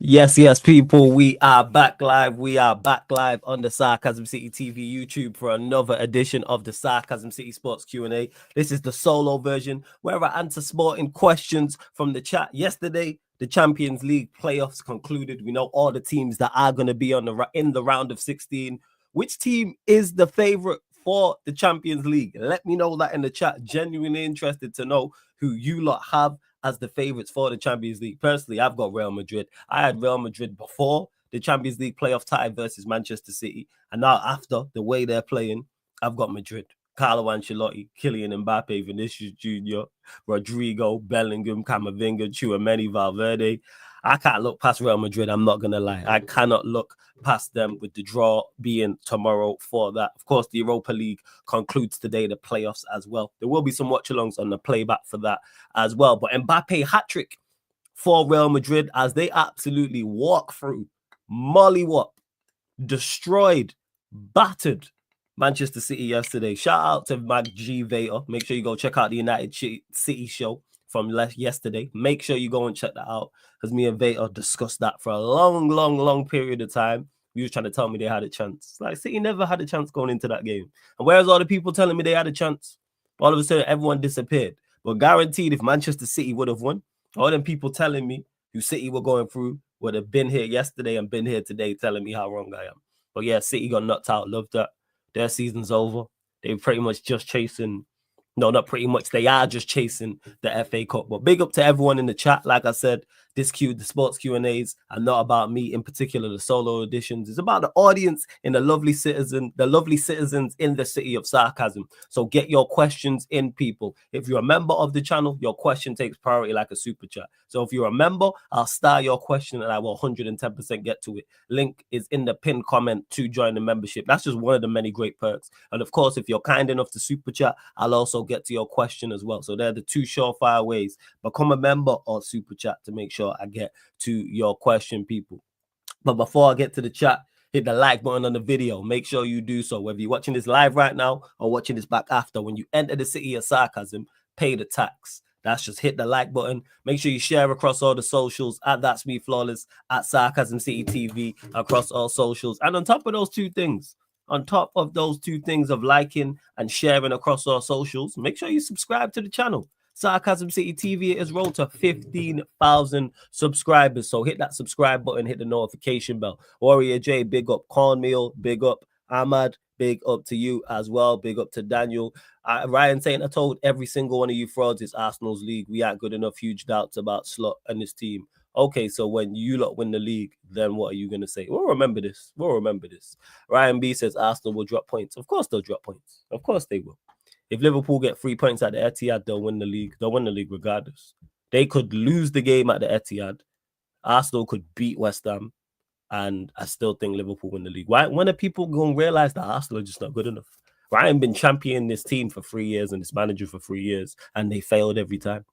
Yes, people. We are back live. We are back live on the Sarcasm City TV YouTube for another edition of the Sarcasm City Sports Q&A. This is the solo version where I answer sporting questions from the chat. Yesterday, the Champions League playoffs concluded. We know all the teams that are going to be in the round of 16. Which team is the favorite for the Champions League? Let me know that in the chat. Genuinely interested to know who you lot have as the favorites for the Champions League. Personally, I've got Real Madrid. I had Real Madrid before the Champions League playoff tie versus Manchester City. And now after the way they're playing, I've got Madrid. Carlo Ancelotti, Kylian Mbappe, Vinicius Jr., Rodrigo, Bellingham, Camavinga, Tchouameni, Valverde. I can't look past Real Madrid. I'm not going to lie. I cannot look past them with the draw being tomorrow for that. Of course, the Europa League concludes today, the playoffs as well. There will be some watch-alongs on the playback for that as well. But Mbappe hat-trick for Real Madrid as they absolutely walk through, mollywop, destroyed, battered Manchester City yesterday. Shout out to Managerial. Make sure you go check out the United City show from yesterday. Make sure you go and check that out because me and Vader discussed that for a long period of time. You was trying to tell me they had a chance. Like, City never had a chance going into that game. And where's all the people telling me they had a chance? All of a sudden, everyone disappeared. But guaranteed, if Manchester City would have won, all them people telling me who City were going through would have been here yesterday and been here today telling me how wrong I am. But yeah, City got knocked out. Love that. Their season's over. They're pretty much just chasing. No, not pretty much. They are just chasing the FA Cup. But big up to everyone in the chat. Like I said, the sports Q&As are not about me in particular, the solo editions. It's about the audience and the lovely citizens in the city of sarcasm. So get your questions in, people. If you're a member of the channel, your question takes priority like a super chat. So if you're a member, I'll star your question and I will 110% get to it. Link is in the pinned comment to join the membership. That's just one of the many great perks. And of course, if you're kind enough to super chat, I'll also get to your question as well. So they're the two surefire ways. Become a member or super chat to make sure I get to your question, people. But before I get to the chat, hit the like button on the video. Make sure you do so. Whether you're watching this live right now or watching this back after, when you enter the city of sarcasm, pay the tax. That's just hit the like button. Make sure you share across all the socials at That's Me Flawless, at Sarcasm City TV, across all socials. And on top of those two things, of liking and sharing across our socials, make sure you subscribe to the channel. Sarcasm City TV is rolled to 15,000 subscribers. So hit that subscribe button, hit the notification bell. Warrior J, big up. Cornmeal, big up. Ahmad, big up to you as well. Big up to Daniel. Ryan saying, I told every single one of you frauds it's Arsenal's league. We aren't good enough. Huge doubts about Slot and his team. Okay, so when you lot win the league, then what are you going to say? We'll remember this. Ryan B says Arsenal will drop points. Of course they'll drop points. Of course they will. If Liverpool get 3 points at the Etihad, they'll win the league. They'll win the league regardless. They could lose the game at the Etihad. Arsenal could beat West Ham. And I still think Liverpool win the league. Why? When are people going to realize that Arsenal are just not good enough? Ryan been championing this team for 3 years and this manager for 3 years. And they failed every time.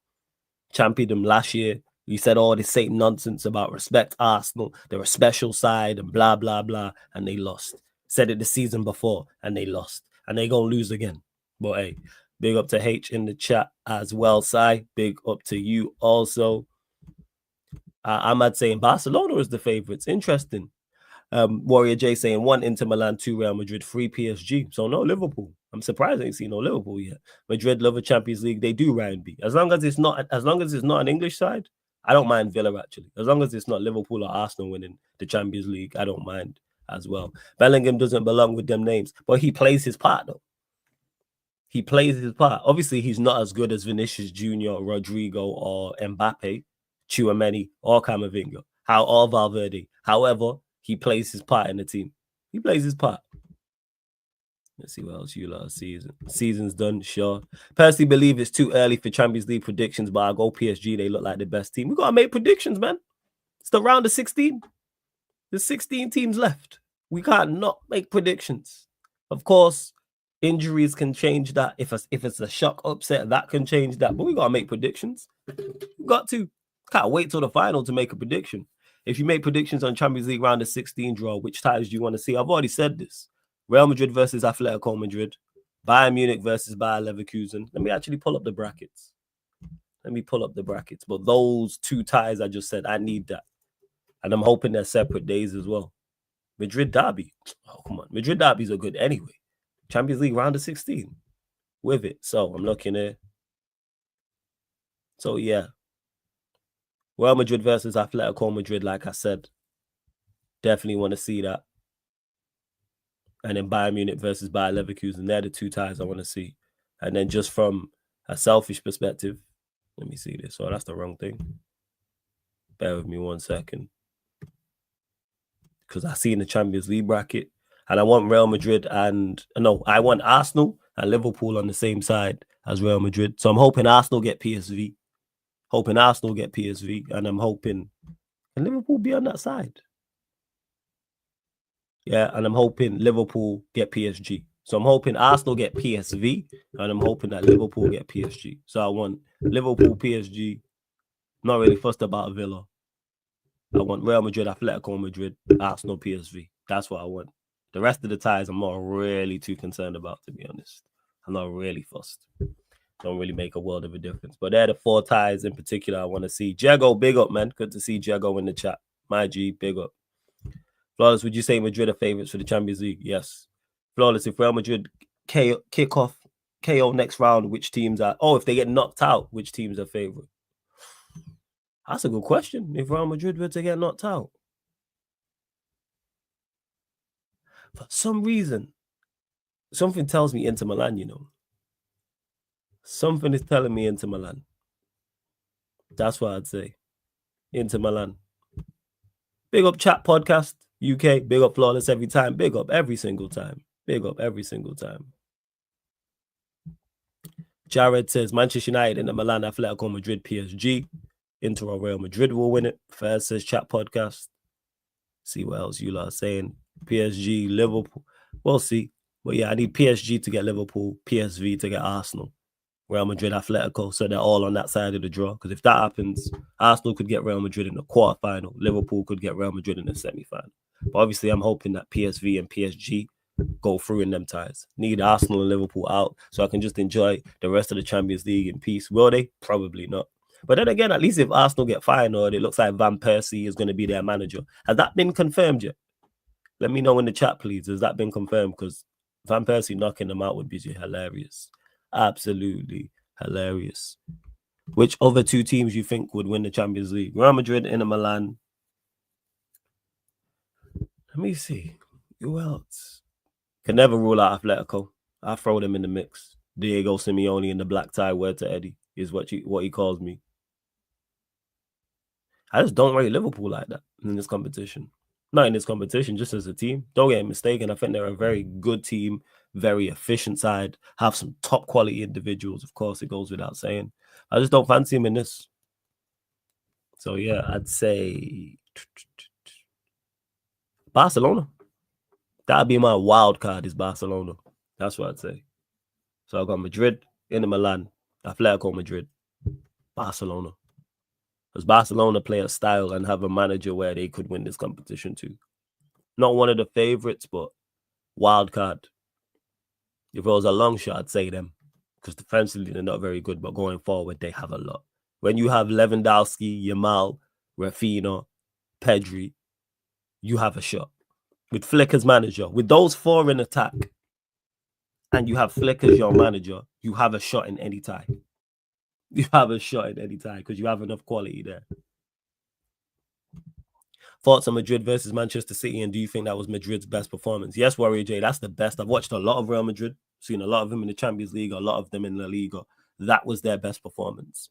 Championed them last year. You said all this same nonsense about respect Arsenal. They're a special side and blah, blah, blah. And they lost. Said it the season before and they lost. And they're going to lose again. But hey, big up to H in the chat as well, Sai. Big up to you also. Ahmad saying Barcelona is the favorites. Interesting. Warrior J saying 1 Inter Milan, 2 Real Madrid, 3 PSG. So no Liverpool. I'm surprised I ain't seen no Liverpool yet. Madrid love a Champions League. They do, Ryan B. As long as it's not an English side, I don't mind Villa actually. As long as it's not Liverpool or Arsenal winning the Champions League, I don't mind as well. Bellingham doesn't belong with them names, but he plays his part though. He plays his part. Obviously, he's not as good as Vinicius Jr., Rodrigo, or Mbappe, Tchouameni, or Camavinga, or Valverde. However, he plays his part in the team. He plays his part. Let's see what else you lot season. Season's done, sure. Personally believe it's too early for Champions League predictions, but I'll go PSG. They look like the best team. We got to make predictions, man. It's the round of 16. There's 16 teams left. We can't not make predictions. Of course, injuries can change that. If it's a shock upset, that can change that. But we got to make predictions. We got to. Can't wait till the final to make a prediction. If you make predictions on Champions League round of 16 draw, which titles do you want to see? I've already said this. Real Madrid versus Atletico Madrid. Bayern Munich versus Bayer Leverkusen. Let me actually pull up the brackets. But those two ties I just said, I need that. And I'm hoping they're separate days as well. Madrid derby. Oh, come on. Madrid derbies are good anyway. Champions League round of 16 with it. So I'm looking at. So yeah. Real Madrid versus Atletico Madrid, like I said. Definitely want to see that. And then Bayern Munich versus Bayer Leverkusen. They're the two ties I want to see. And then just from a selfish perspective, let me see this. Oh, that's the wrong thing. Bear with me 1 second. Because I see in the Champions League bracket, and I want Real Madrid I want Arsenal and Liverpool on the same side as Real Madrid. So I'm hoping Arsenal get PSV. And I'm hoping, can Liverpool be on that side? Yeah, and I'm hoping Liverpool get PSG. So I'm hoping Arsenal get PSV, and I'm hoping that Liverpool get PSG. So I want Liverpool, PSG. Not really fussed about Villa. I want Real Madrid, Atletico Madrid, Arsenal, PSV. That's what I want. The rest of the ties I'm not really too concerned about, to be honest. I'm not really fussed. Don't really make a world of a difference. But they're the 4 ties in particular I want to see. Jago, big up, man. Good to see Jago in the chat. My G, big up. Flawless, would you say Madrid are favorites for the Champions League? Yes. Flawless, if Real Madrid kick off KO next round, which teams are... Oh, if they get knocked out, which teams are favorite? That's a good question. If Real Madrid were to get knocked out. For some reason, something tells me Inter Milan, you know. Something is telling me Inter Milan. That's what I'd say. Inter Milan. Big up Chat Podcast UK. Big up Flawless every time. Big up every single time. Jared says Manchester United, Inter Milan, Atletico Madrid, PSG. Inter or Real Madrid will win it. First says Chat Podcast. See what else you lot are saying. PSG, Liverpool. We'll see. But yeah, I need PSG to get Liverpool, PSV to get Arsenal, Real Madrid, Atletico. So they're all on that side of the draw. Because if that happens, Arsenal could get Real Madrid in the quarterfinal. Liverpool could get Real Madrid in the semi-final. But obviously, I'm hoping that PSV and PSG go through in them ties. Need Arsenal and Liverpool out so I can just enjoy the rest of the Champions League in peace. Will they? Probably not. But then again, at least if Arsenal get final, it looks like Van Persie is going to be their manager. Has that been confirmed yet? Let me know in the chat, please. Has that been confirmed? Because Van Persie knocking them out would be hilarious. Absolutely hilarious. Which other 2 teams you think would win the Champions League? Real Madrid, Inter Milan. Let me see. Who else? Can never rule out Atletico. I throw them in the mix. Diego Simeone in the black tie, word to Eddie, is what he calls me. I just don't rate Liverpool like that in this competition. Not in this competition, just as a team. Don't get mistaken. I think they're a very good team, very efficient side, have some top quality individuals. Of course, it goes without saying. I just don't fancy him in this. So yeah, I'd say Barcelona. That'd be my wild card, is Barcelona. That's what I'd say. So I've got Madrid, Inter Milan, Atletico Madrid, Barcelona. Because Barcelona play a style and have a manager where they could win this competition too. Not one of the favorites, but wild card. If it was a long shot, I'd say them. Because defensively, they're not very good, but going forward, they have a lot. When you have Lewandowski, Yamal, Rafinha, Pedri, you have a shot. With Flick as manager, with those 4 in attack, and you have Flick as your manager, you have a shot in any tie. You have a shot in any tie because you have enough quality there. Thoughts on Madrid versus Manchester City, and do you think that was Madrid's best performance? Yes, Warrior J, that's the best. I've watched a lot of Real Madrid, seen a lot of them in the Champions League, a lot of them in La Liga. That was their best performance.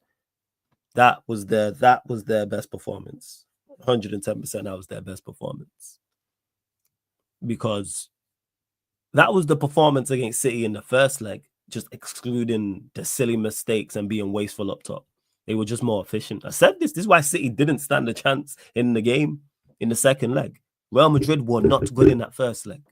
That was their best performance. 110% that was their best performance. Because that was the performance against City in the first leg, just excluding the silly mistakes and being wasteful up top. They were just more efficient. I said this is why City didn't stand a chance in the game in the second leg. Real Madrid were not good in that first leg.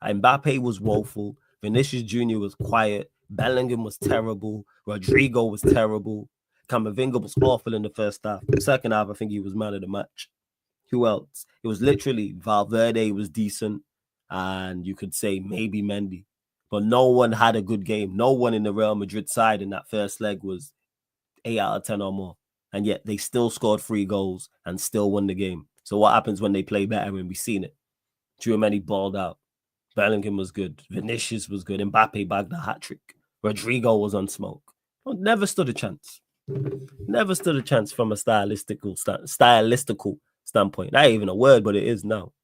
MBAPPE was woeful. Vinicius Jr. was quiet. Bellingham was terrible. Rodrigo was terrible. Camavinga was awful in the first half. The second half, I think he was man of the match. Who else? It was literally Valverde was decent. And you could say maybe Mendy. But no one had a good game. No one in the Real Madrid side in that first leg was 8 out of 10 or more. And yet they still scored 3 goals and still won the game. So what happens when they play better? When we've seen it. Tchouaméni balled out. Bellingham was good. Vinicius was good. Mbappe bagged a hat-trick. Rodrigo was on smoke. Never stood a chance. Never stood a chance from a stylistical standpoint. Not even a word, but it is now.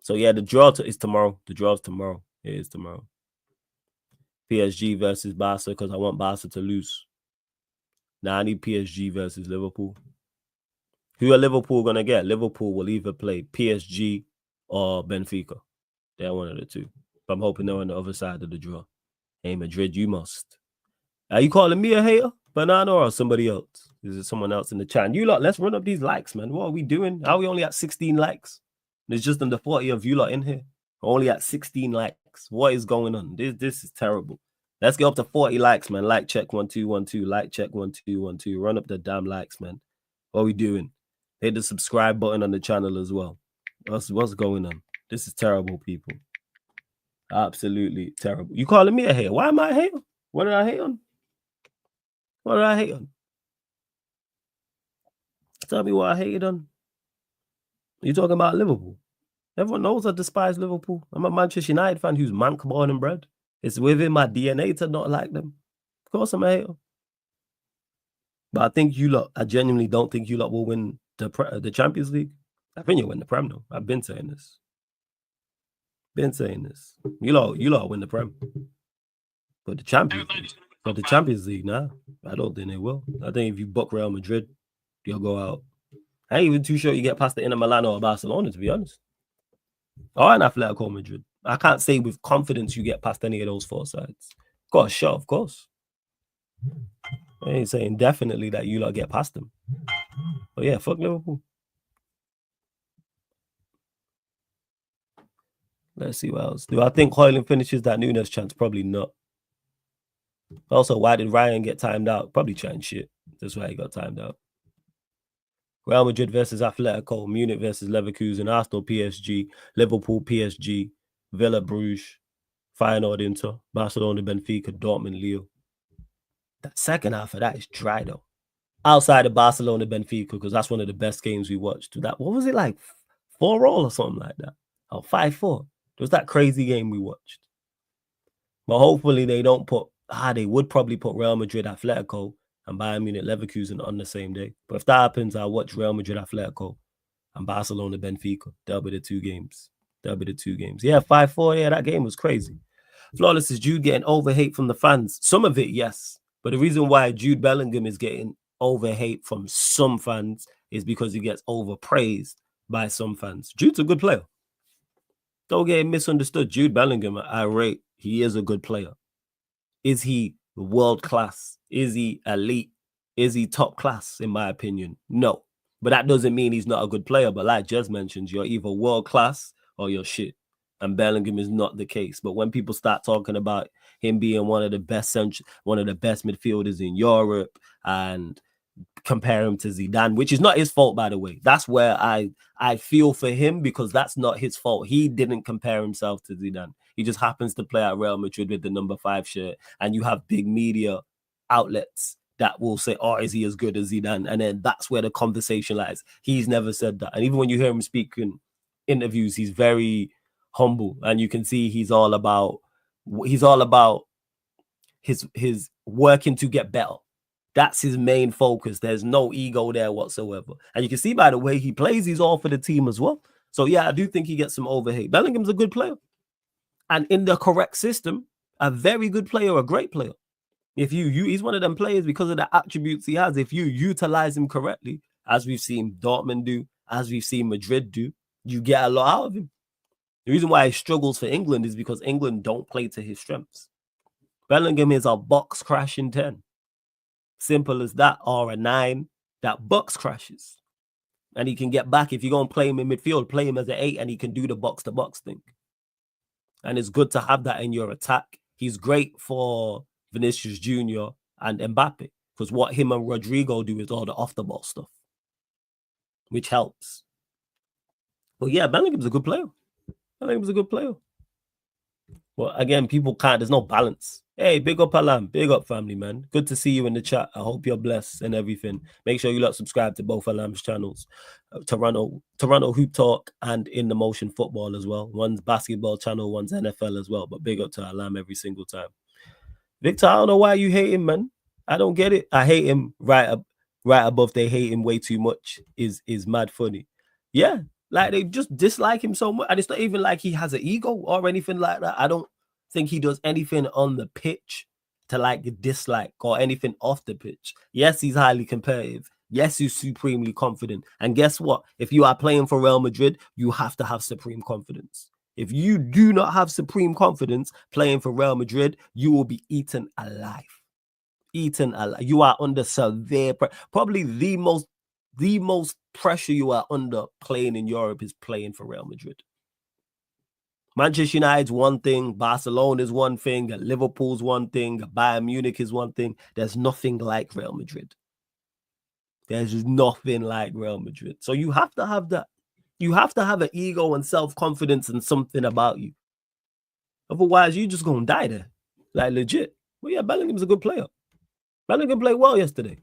So yeah, the draw is tomorrow. The draw's tomorrow. It is tomorrow. PSG versus Barca, because I want Barca to lose. Now I need PSG versus Liverpool. Who are Liverpool going to get? Liverpool will either play PSG or Benfica. They're one of the two. But I'm hoping they're on the other side of the draw. Hey, Madrid, you must. Are you calling me a hater, Banana, or somebody else? Is it someone else in the chat? And you lot, let's run up these likes, man. What are we doing? How are we only at 16 likes? There's just under 40 of you lot in here. We're only at 16 likes. What is going on? This is terrible. Let's get up to 40 likes, man. Like check 1 2 1 2. Like check 1 2 1 2. Run up the damn likes, man. What are we doing? Hit the subscribe button on the channel as well. What's going on? This is terrible, people. Absolutely terrible. You calling me a hater? Why am I a hater? What did I hate on? What did I hate on? Tell me what I hated on. You talking about Liverpool? Everyone knows I despise Liverpool. I'm a Manchester United fan who's mank born and bred. It's within my DNA to not like them. Of course I'm a hater. But I think you lot, I genuinely don't think you lot will win the Champions League. I think you'll win the Prem though. I've been saying this. You lot win the Prem. But the Champions League, nah. I don't think they will. I think if you book Real Madrid, you'll go out. I ain't even too sure you get past the Inter Milan or Barcelona, to be honest. Or an Atletico Madrid. I can't say with confidence you get past any of those four sides. Got a shot, of course. I ain't saying definitely that you lot get past them. But yeah, fuck Liverpool. Let's see what else. Do I think Højlund finishes that Nunes chance? Probably not. Also, why did Ryan get timed out? Probably trying shit. That's why he got timed out. Real Madrid versus Atletico, Munich versus Leverkusen, Arsenal PSG, Liverpool PSG, Villa Bruges, Feyenoord Inter, Barcelona Benfica, Dortmund Lille. That second half of that is dry though. Outside of Barcelona Benfica, because that's one of the best games we watched. What was it like? 4-4 or something like that. Or 5-4. It was that crazy game we watched. But hopefully they don't put they would probably put Real Madrid Atletico and Bayern Munich Leverkusen on the same day. But if that happens, I'll watch Real Madrid Atletico and Barcelona Benfica. That'll be the two games. Yeah, 5-4. Yeah, that game was crazy. Flawless is Jude getting over hate from the fans. Some of it, yes. But the reason why Jude Bellingham is getting over hate from some fans is because he gets overpraised by some fans. Jude's a good player. Don't get misunderstood. Jude Bellingham, I rate. He is a good player. Is he world class? Is he elite? Is he top class, in my opinion? No. But that doesn't mean he's not a good player. But like Jez mentioned, you're either world class or you're shit. And Bellingham is not the case. But when people start talking about him being one of the best midfielders in Europe and compare him to Zidane, which is not his fault, by the way. That's where I feel for him, because that's not his fault. He didn't compare himself to Zidane. He just happens to play at Real Madrid with the number 5 shirt, and you have big media outlets that will say, oh, is he as good as Zidane? And then that's where the conversation lies. He's never said that. And even when you hear him speak in interviews, he's very humble, and you can see he's all about his working to get better. That's his main focus. There's no ego there whatsoever. And you can see by the way he plays, he's all for the team as well. So yeah, I do think he gets some overhate. Bellingham's a good player. And in the correct system, a very good player, a great player. If he's one of them players because of the attributes he has. If you utilize him correctly, as we've seen Dortmund do, as we've seen Madrid do, you get a lot out of him. The reason why he struggles for England is because England don't play to his strengths. Bellingham is a box crashing 10. Simple as that, or a 9 that box crashes. And he can get back. If you're going to play him in midfield, play him as an 8, and he can do the box-to-box thing. And it's good to have that in your attack. He's great for Vinicius Jr. and Mbappe, because what him and Rodrigo do is all the off-the-ball stuff, which helps. But yeah, Bellingham's a good player. Well, again, people can't. There's no balance. Hey, big up Alam, big up family, man. Good to see you in the chat. I hope you're blessed and everything. Make sure you lot subscribe to both Alam's channels, Toronto Hoop Talk and In the Motion Football as well. One's basketball channel, one's NFL as well. But big up to Alam every single time. Victor, I don't know why you hate him, man. I don't get it. I hate him right above. They hate him way too much. Is mad funny. Yeah, like they just dislike him so much, and it's not even like he has an ego or anything like that. I don't think he does anything on the pitch to like dislike or anything off the pitch. Yes, he's highly competitive. Yes, he's supremely confident. And guess what? If you are playing for Real Madrid, you have to have supreme confidence. If you do not have supreme confidence playing for Real Madrid, you will be eaten alive. Eaten alive. You are under severe pressure. Probably the most pressure you are under playing in Europe is playing for Real Madrid. Manchester United's one thing, Barcelona is one thing, Liverpool's one thing, Bayern Munich is one thing. There's nothing like Real Madrid. There's nothing like Real Madrid. So you have to have that. You have to have an ego and self-confidence and something about you. Otherwise, you're just going to die there. Like, legit. Well, yeah, Bellingham's a good player. Bellingham played well yesterday.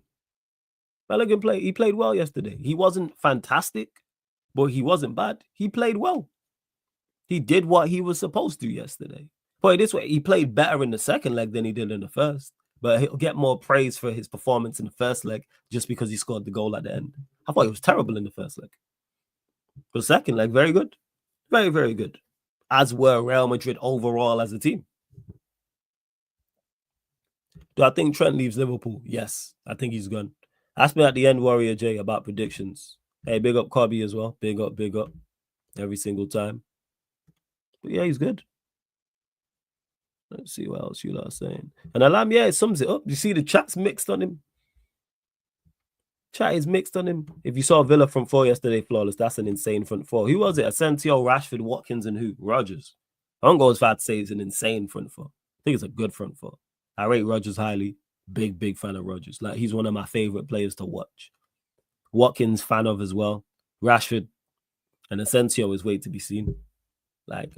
He played well yesterday. He wasn't fantastic, but he wasn't bad. He played well. He did what he was supposed to yesterday. Put it this way, he played better in the second leg than he did in the first. But he'll get more praise for his performance in the first leg just because he scored the goal at the end. I thought he was terrible in the first leg. But the second leg, very good. Very, very good. As were Real Madrid overall as a team. Do I think Trent leaves Liverpool? Yes, I think he's gone. Ask me at the end, Warrior J, about predictions. Hey, big up Cobby as well. Big up. Every single time. But yeah, he's good. Let's see what else you lot are saying. And Alam, yeah, it sums it up. You see the chat's mixed on him. Chat is mixed on him. If you saw Villa front four yesterday, flawless, that's an insane front four. Who was it? Asensio, Rashford, Watkins, and who? Rodgers. I don't go as far to say it's an insane front four. I think it's a good front four. I rate Rodgers highly. Big fan of Rodgers. Like, he's one of my favorite players to watch. Watkins, fan of as well. Rashford and Asensio is wait to be seen. Like,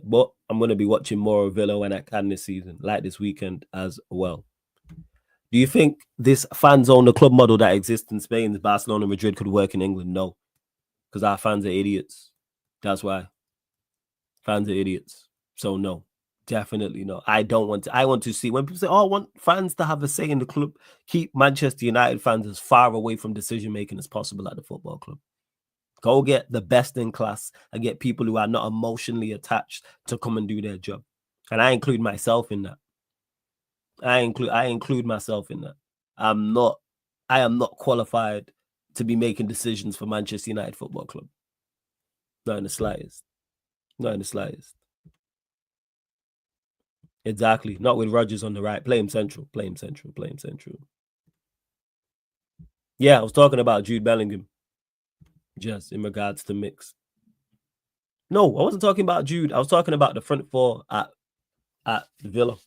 but I'm going to be watching more of Villa when I can this season, like this weekend as well. Do you think this fans own the club model that exists in Spain, Barcelona, Madrid, could work in England? No, because our fans are idiots. That's why. Fans are idiots. So no, definitely no. I want to see, when people say, oh, I want fans to have a say in the club, keep Manchester United fans as far away from decision-making as possible at the football club. Go get the best in class and get people who are not emotionally attached to come and do their job. And I include myself in that. I include myself in that. I am not qualified to be making decisions for Manchester United Football Club. Not in the slightest. Not in the slightest. Exactly. Not with Rodgers on the right. Play him central. Yeah, I was talking about Jude Bellingham. Just in regards to mix. No, I wasn't talking about Jude. I was talking about the front four at Villa.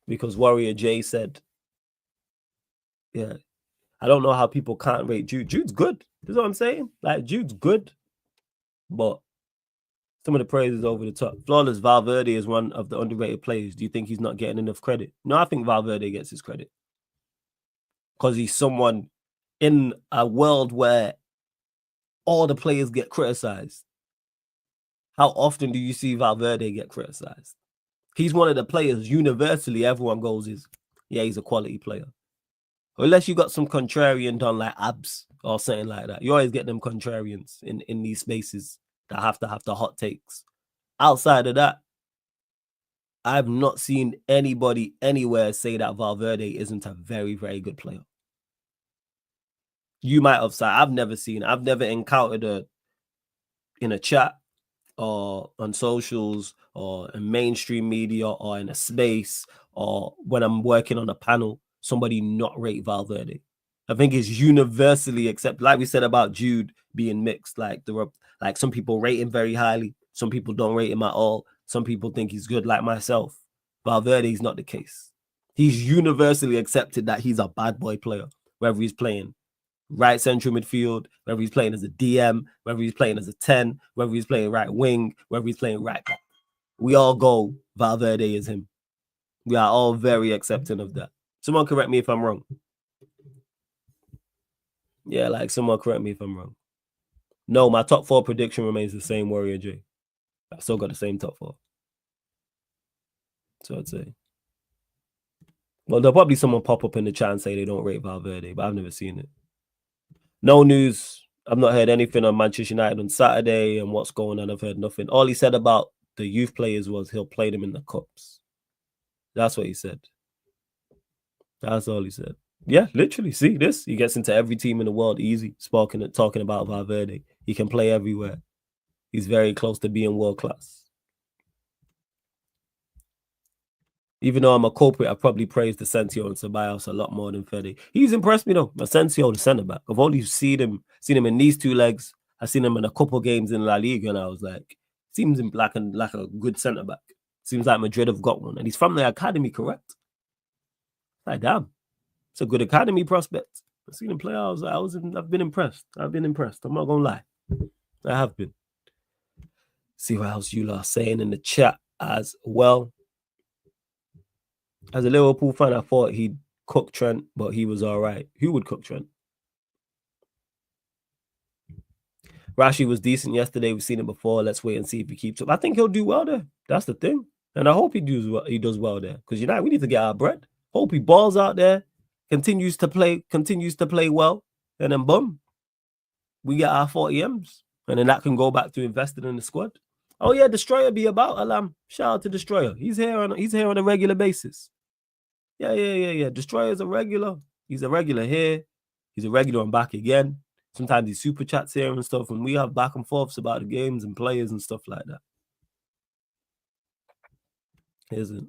Because Warrior J said, yeah, I don't know how people can't rate Jude. Jude's good. That's what I'm saying. Like, Jude's good. But some of the praise is over the top. Flawless, Valverde is one of the underrated players. Do you think he's not getting enough credit? No, I think Valverde gets his credit. Because he's someone in a world where all the players get criticized. How often do you see Valverde get criticized? He's one of the players universally everyone goes is, yeah, he's a quality player. Unless you got some contrarian done like Abs or something like that. You always get them contrarians in these spaces that have to have the hot takes. Outside of that, I've not seen anybody anywhere say that Valverde isn't a very, very good player. You might have said, I've never encountered in a chat or on socials or in mainstream media or in a space or when I'm working on a panel, somebody not rate Valverde. I think it's universally accepted. Like we said about Jude being mixed, like some people rate him very highly, some people don't rate him at all, some people think he's good, like myself. Valverde is not the case. He's universally accepted that he's a bad boy player, whether he's playing right central midfield, whether he's playing as a DM, whether he's playing as a 10, whether he's playing right wing, whether he's playing right back. we all go, Valverde is him. We are all very accepting of that. Someone correct me if I'm wrong. Yeah, like someone correct me if I'm wrong. No, my top 4 prediction remains the same, Warrior J. I still got the same top 4. So I'd say. Well, there'll probably someone pop up in the chat and say they don't rate Valverde, but I've never seen it. No news. I've not heard anything on Manchester United on Saturday and what's going on. I've heard nothing. All he said about the youth players was he'll play them in the cups. That's what he said. That's all he said. Yeah, literally. See this? He gets into every team in the world easy. Talking about Valverde. He can play everywhere. He's very close to being world class. Even though I'm a culprit, I probably praised Asensio and Ceballos a lot more than Fede. He's impressed me though. Asensio, the centre back. I've only seen him in these 2 legs. I've seen him in a couple games in La Liga, and I was like, seems like a good centre back. Seems like Madrid have got one, and he's from the academy, correct? Like damn, it's a good academy prospect. I've seen him play. I've been impressed. I'm not gonna lie, I have been. See what else you are saying in the chat as well. As a Liverpool fan, I thought he'd cook Trent, but he was all right. Who would cook Trent? Rashi was decent yesterday. We've seen it before. Let's wait and see if he keeps up. I think he'll do well there. That's the thing. And I hope he does well there. Because United, we need to get our bread. Hope he balls out there, continues to play well, and then boom, we get our 40 M's. And then that can go back to investing in the squad. Oh yeah, Destroyer be about Alam. Shout out to Destroyer. He's here on a regular basis. Yeah. Destroyer's a regular. He's a regular here. He's a regular and back again. Sometimes he super chats here and stuff, and we have back and forths about the games and players and stuff like that. Isn't?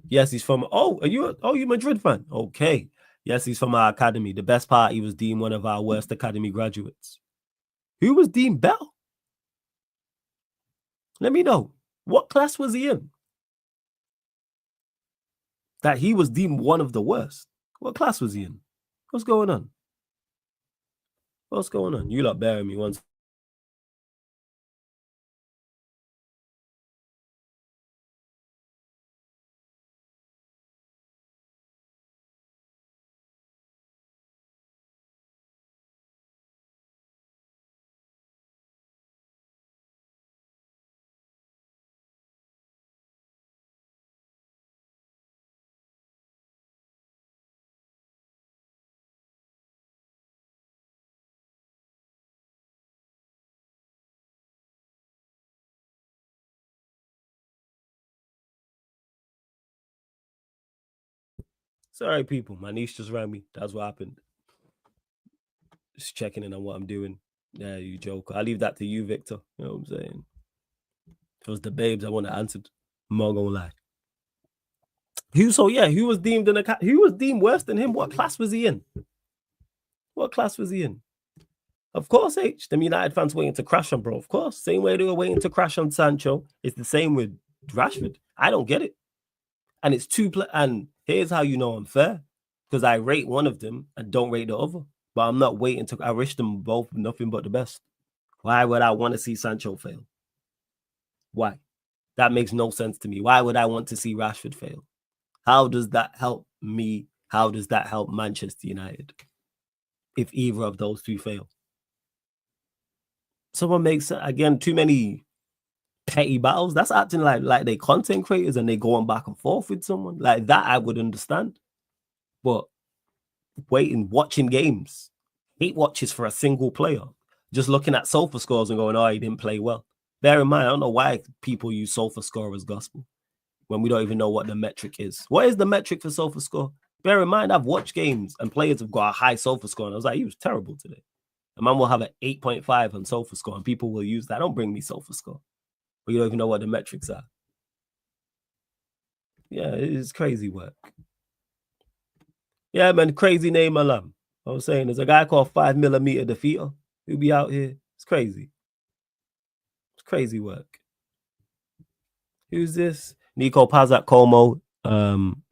Yes, he's from. Oh, are you a Madrid fan? Okay. Yes, he's from our academy. The best part, he was deemed one of our worst academy graduates. Who was Dean Bell? Let me know. What class was he in? That he was deemed one of the worst. What class was he in? What's going on? What's going on? You lot bearing me once. Sorry, people. My niece just rang me. That's what happened. Just checking in on what I'm doing. Yeah, you joke. I'll leave that to you, Victor. You know what I'm saying? If it was the babes, I wouldn't have answered. I'm not gonna lie. Who was deemed who was deemed worse than him? What class was he in? Of course, them United fans waiting to crash on, bro. Of course. Same way they were waiting to crash on Sancho. It's the same with Rashford. I don't get it. And it's and here's how you know I'm fair. Because I rate one of them and don't rate the other. But I'm not waiting I wish them both nothing but the best. Why would I want to see Sancho fail? Why? That makes no sense to me. Why would I want to see Rashford fail? How does that help me? How does that help Manchester United? If either of those two fail. Someone makes, again, too many petty battles. That's acting like they content creators and they going back and forth with someone. Like that I would understand. But watching games, 8 watches for a single player, just looking at sofa scores and going, oh, he didn't play well. Bear in mind, I don't know why people use sofa score as gospel when we don't even know what the metric is. What is the metric for sofa score? Bear in mind, I've watched games and players have got a high sofa score, and I was like, he was terrible today. A man will have an 8.5 on sofa score, and people will use that. Don't bring me sofa score. But you don't even know what the metrics are. Yeah, it's crazy work. Yeah, man, crazy name alarm. I was saying, there's a guy called 5mm Defeater who'll be out here. It's crazy. It's crazy work. Who's this? Nico Pazak, Como,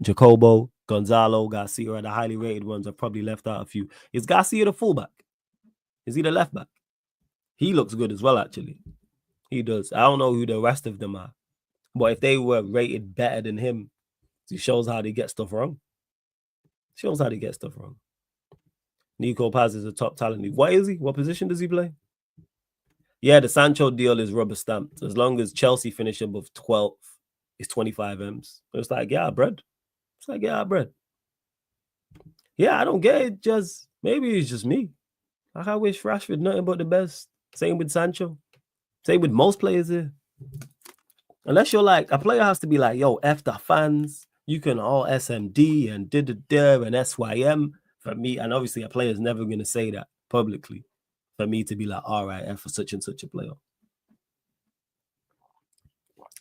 Jacobo, Gonzalo, Garcia are the highly rated ones. I've probably left out a few. Is Garcia the fullback? Is he the left back? He looks good as well, actually. He does. I don't know who the rest of them are. But if they were rated better than him, it shows how they get stuff wrong. Shows how they get stuff wrong. Nico Paz is a top talent. What is he? What position does he play? Yeah, the Sancho deal is rubber stamped. As long as Chelsea finish above 12, it's 25 M's. It's like, yeah, bread. It's like, yeah, bread. Yeah, I don't get it. Just maybe it's just me. Like, I wish Rashford nothing but the best. Same with Sancho. Same with most players here. Unless you're like, a player has to be like, yo, F the fans. You can all SMD and da-da-da and SYM. For me, and obviously a player is never going to say that publicly. For me to be like, all right, F for such and such a player.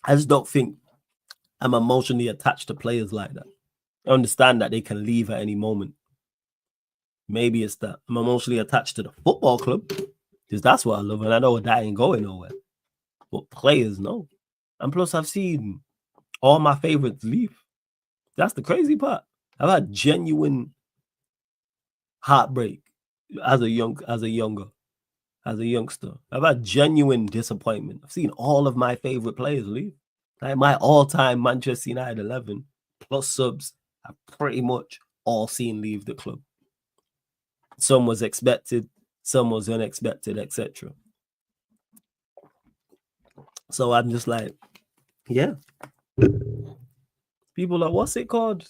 I just don't think I'm emotionally attached to players like that. I understand that they can leave at any moment. Maybe it's that I'm emotionally attached to the football club because that's what I love, and I know that ain't going nowhere. But players, no. And plus, I've seen all my favorites leave. That's the crazy part. I've had genuine heartbreak as a youngster. I've had genuine disappointment. I've seen all of my favorite players leave. Like my all-time Manchester United 11 plus subs have pretty much all seen leave the club. Some was expected, some was unexpected, etc. So I'm just like, yeah. People are like, what's it called?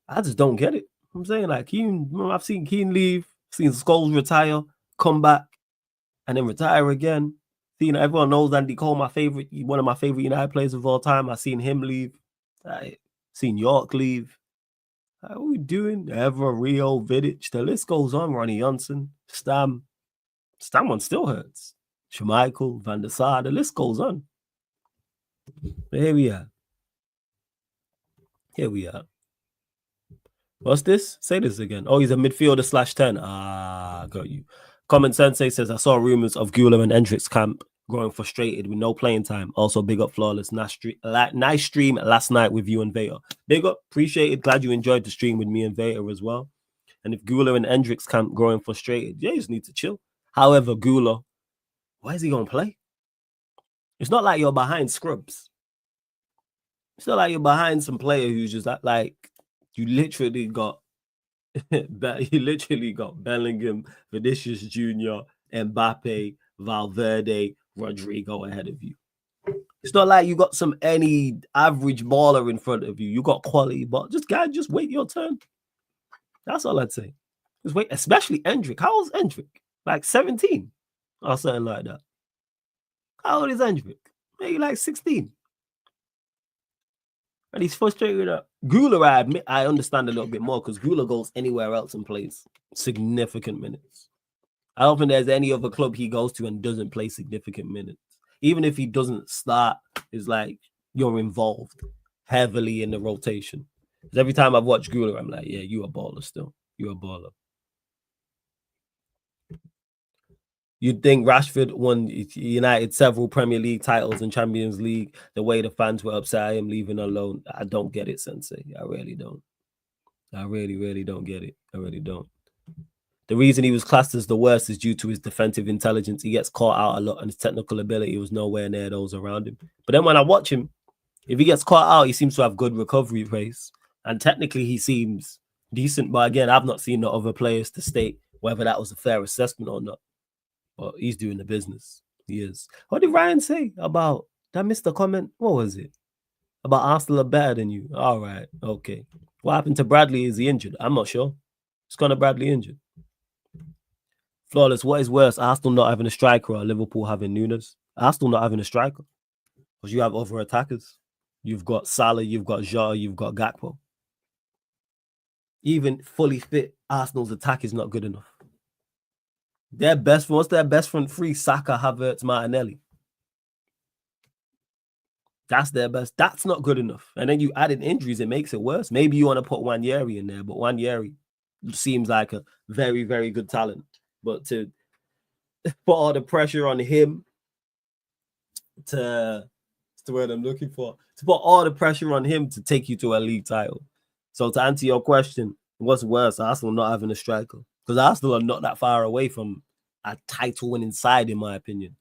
I just don't get it. I'm saying, like, I've seen Keane leave, seen Scholes retire, come back, and then retire again. Everyone knows Andy Cole, one of my favorite United players of all time. I've seen him leave. I've seen York leave. What are we doing? Ever, Rio, Vidic. The list goes on. Ronnie Johnson, Stam. Stam one still hurts. Schmeichel, Van der Sar. The list goes on. But here we are. Here we are. What's this? Say this again. Oh, he's a midfielder /10. Ah, got you. Common Sensei says, I saw rumors of Güler and Hendricks camp growing frustrated with no playing time. Also, big up Flawless. Nice stream last night with you and Vader. Big up. Appreciate it. Glad you enjoyed the stream with me and Vader as well. And if Güler and Hendricks camp growing frustrated, yeah, you just need to chill. However, Güler, why is he going to play? It's not like you're behind scrubs. It's not like you're behind some player who's just like you literally got Bellingham, Vinicius Jr., Mbappe, Valverde, Rodrigo ahead of you. It's not like you got any average baller in front of you. You got quality, but just wait your turn. That's all I'd say. Just wait, especially Hendrick. How old is Hendrick? Like 17 or something like that. How old is Hendrick? Maybe like 16. And he's frustrated with that. Güler, I admit, I understand a little bit more because Güler goes anywhere else and plays significant minutes. I don't think there's any other club he goes to and doesn't play significant minutes. Even if he doesn't start, it's like you're involved heavily in the rotation. Because every time I've watched Güler, I'm like, yeah, you're a baller still. You're a baller. You'd think Rashford won United several Premier League titles and Champions League. The way the fans were upset at him leaving alone, I don't get it, Sensei. I really don't. I really, really don't get it. I really don't. The reason he was classed as the worst is due to his defensive intelligence. He gets caught out a lot, and his technical ability was nowhere near those around him. But then when I watch him, if he gets caught out, he seems to have good recovery pace, and technically he seems decent. But again, I've not seen the other players to state whether that was a fair assessment or not. But he's doing the business. He is. What did Ryan say about that? Missed the comment. What was it? About Arsenal are better than you. All right. Okay. What happened to Bradley? Is he injured? I'm not sure. Is Conor Bradley injured? Flawless. What is worse? Arsenal not having a striker or Liverpool having Nunes? Arsenal not having a striker. Because you have other attackers. You've got Salah, you've got Jota, you've got Gakpo. Even fully fit, Arsenal's attack is not good enough. What's their best front three? Saka, Havertz, Martinelli. That's their best. That's not good enough. And then you added injuries, it makes it worse. Maybe you want to put Wanyeri in there, but Wanyeri seems like a very, very good talent. But to put all the pressure on him that's the word I'm looking for. To put all the pressure on him to take you to a league title. So to answer your question, what's worse? Arsenal not having a striker. Because Arsenal are not that far away from a title winning side, in my opinion,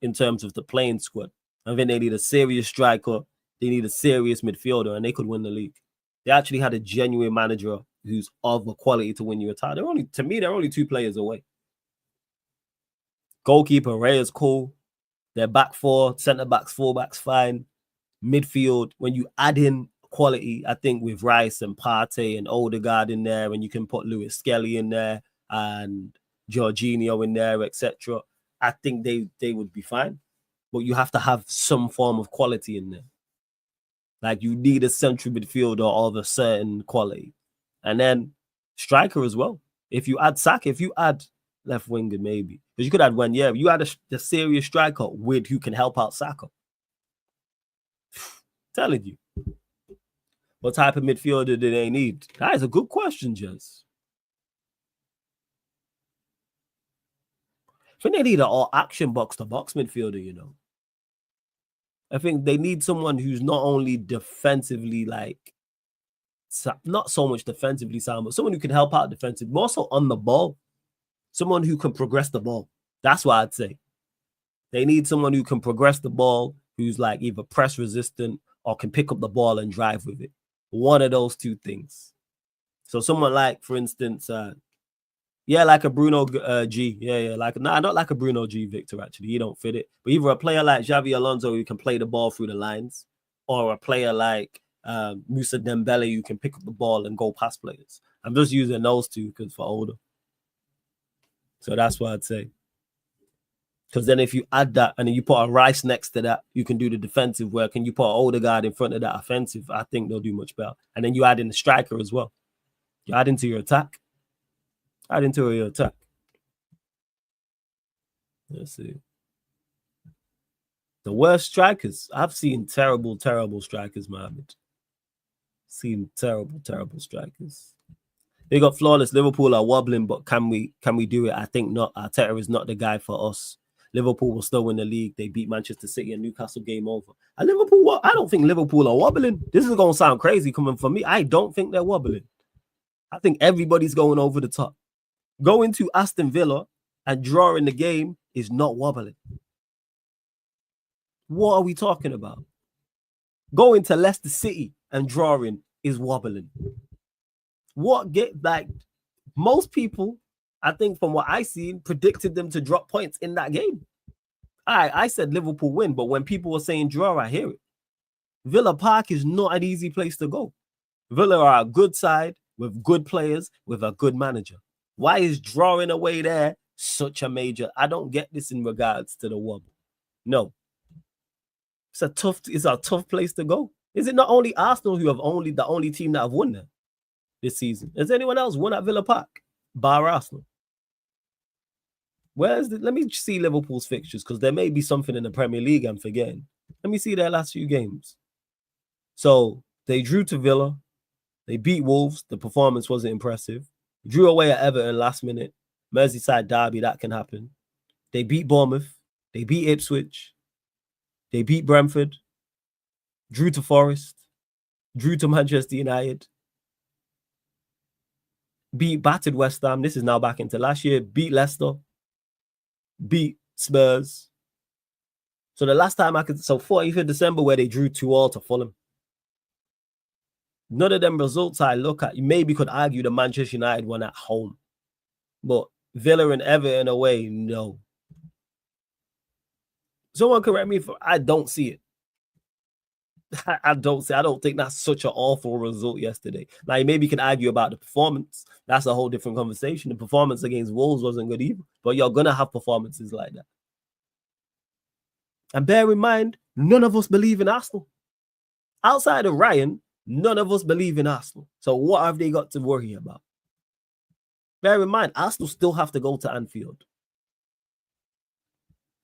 in terms of the playing squad. I think they need a serious striker. They need a serious midfielder, and they could win the league. They actually had a genuine manager who's of a quality to win you a title. To me, they're only 2 players away. Goalkeeper Ray is cool. Their back 4, centre backs, 4 backs, fine. Midfield, when you add in quality, I think with Rice and Partey and Odegaard in there, and you can put Lewis Skelly in there and Jorginho in there, etc. I think they would be fine. But you have to have some form of quality in there. Like you need a central midfielder of a certain quality. And then striker as well. If you add Saka, if you add left winger, maybe. Because you could add one, yeah. You add a serious striker with who can help out Saka. Telling you. What type of midfielder do they need? That is a good question, Jez. I think they need an all-action box-to-box midfielder, you know. I think they need someone who's not only defensively, like, not so much defensively sound, but someone who can help out defensively, more so on the ball. Someone who can progress the ball. That's what I'd say. They need someone who can progress the ball, who's like either press resistant or can pick up the ball and drive with it. One of those 2 things. So someone like, for instance, like a Bruno G. Yeah. Not like a Bruno G, Victor, actually. He don't fit it. But either a player like Xavi Alonso who can play the ball through the lines, or a player like Moussa Dembele who can pick up the ball and go past players. I'm just using those 2 because for older. So that's what I'd say. Because then if you add that and then you put a Rice next to that, you can do the defensive work, and you put an Odegaard in front of that offensive, I think they'll do much better. And then you add in the striker as well. You add into your attack. Let's see. The worst strikers. I've seen terrible, terrible strikers, Mohammed. Seen terrible, terrible strikers. They got flawless. Liverpool are wobbling, but can we do it? I think not. Arteta is not the guy for us. Liverpool will still win the league. They beat Manchester City and Newcastle, game over. And Liverpool, I don't think Liverpool are wobbling. This is going to sound crazy coming from me. I don't think they're wobbling. I think everybody's going over the top. Going to Aston Villa and drawing the game is not wobbling. What are we talking about? Going to Leicester City and drawing is wobbling. Most people, I think from what I seen, predicted them to drop points in that game. I said Liverpool win, but when people were saying draw, I hear it. Villa Park is not an easy place to go. Villa are a good side with good players, with a good manager. Why is drawing away there such a major? I don't get this in regards to the wobble. No. It's a tough place to go. Is it not only Arsenal who have the only team that have won there this season? Has anyone else won at Villa Park? Bar Arsenal. Let me see Liverpool's fixtures, because there may be something in the Premier League I'm forgetting. Let me see their last few games. So they drew to Villa. They beat Wolves. The performance wasn't impressive. Drew away at Everton last minute. Merseyside derby, that can happen. They beat Bournemouth. They beat Ipswich. They beat Brentford. Drew to Forest. Drew to Manchester United. Battered West Ham. This is now back into last year. Beat Leicester. Beat Spurs. So the last time 40th of December, where they drew 2-2 to Fulham. None of them results I look at, you maybe could argue the Manchester United one at home. But Villa and Everton away, no. Someone correct me if I don't see it. I don't think that's such an awful result yesterday. Now, you maybe can argue about the performance. That's a whole different conversation. The performance against Wolves wasn't good either. But you're going to have performances like that. And bear in mind, none of us believe in Arsenal. Outside of Ryan, none of us believe in Arsenal. So what have they got to worry about? Bear in mind, Arsenal still have to go to Anfield.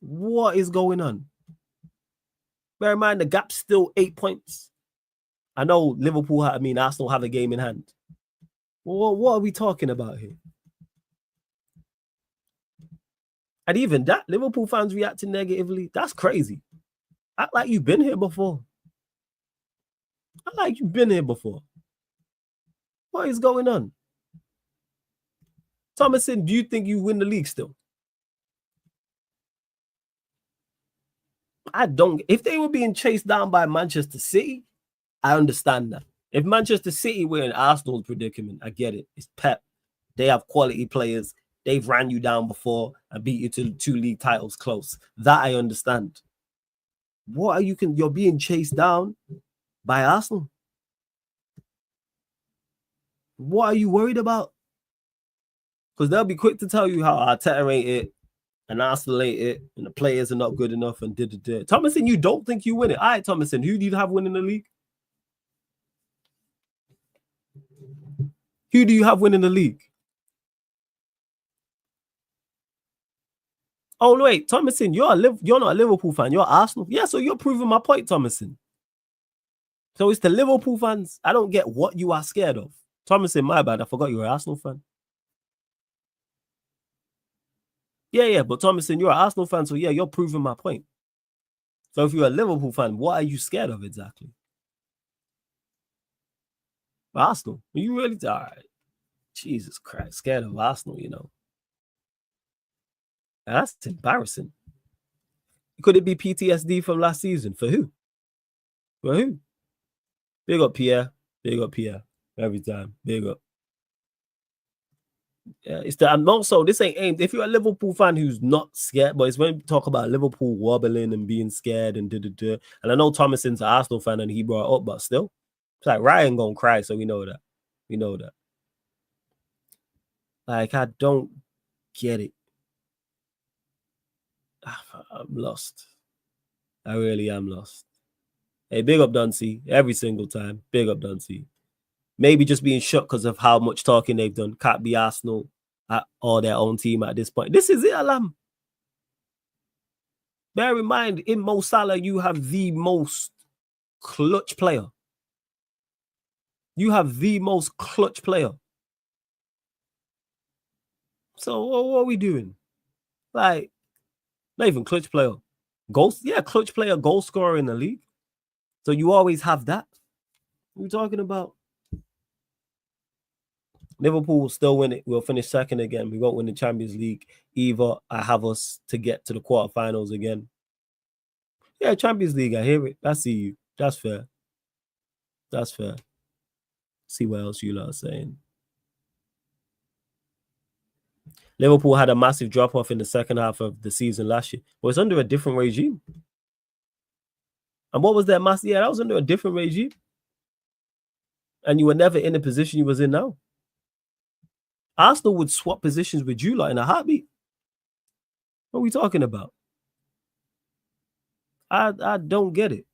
What is going on? Bear in mind, the gap's still 8 points. I know Arsenal have a game in hand. Well, what are we talking about here? And even that, Liverpool fans reacting negatively, that's crazy. Act like you've been here before. What is going on? Thomason, do you think you win the league still? If they were being chased down by Manchester City, I understand that. If Manchester City were in Arsenal's predicament, I get it. It's Pep. They have quality players. They've ran you down before and beat you to 2 league titles close. That I understand. What are you're being chased down by Arsenal? What are you worried about? Because they'll be quick to tell you how Arteta ain't it and Arsenal ain't it and the players are not good enough and did. Thomason, you don't think you win it? All right, Thomason, who do you have winning the league? Who do you have winning the league? Oh, wait, Thomason, you're not a Liverpool fan. You're Arsenal. Yeah, so you're proving my point, Thomason. So it's the Liverpool fans. I don't get what you are scared of. Thomason, my bad. I forgot you were an Arsenal fan. Yeah, but Thomason, you're an Arsenal fan, so yeah, you're proving my point. So if you're a Liverpool fan, what are you scared of exactly? Arsenal? Are you really? All right. Jesus Christ, scared of Arsenal, you know. That's embarrassing. Could it be PTSD from last season? For who? For who? Big up Pierre. Big up Pierre. Every time. Big up. Yeah, it's the and also this ain't aimed. If you're a Liverpool fan who's not scared, but it's when we talk about Liverpool wobbling and being scared and and I know Thomason's an Arsenal fan and he brought it up, but still, it's like Ryan gonna cry, so we know that. We know that. Like, I don't get it. I'm lost. I really am lost. Hey, big up Dunsey every single time. Big up Dunsey. Maybe just being shocked because of how much talking they've done. Can't be Arsenal or their own team at this point. This is it, Alam. Bear in mind, in Mo Salah, you have the most clutch player. You have the most clutch player. So what are we doing? Like, not even clutch player. Clutch player, goal scorer in the league. So you always have that. What are we talking about? Liverpool will still win it. We'll finish second again. We won't win the Champions League. Either I have us to get to the quarterfinals again. Yeah, Champions League, I hear it. I see you. That's fair. That's fair. See what else you lot are saying. Liverpool had a massive drop-off in the second half of the season last year. But it's under a different regime. And what was that massive? Yeah, that was under a different regime. And you were never in the position you was in now. Arsenal would swap positions with you lot in a heartbeat. What are we talking about? I don't get it.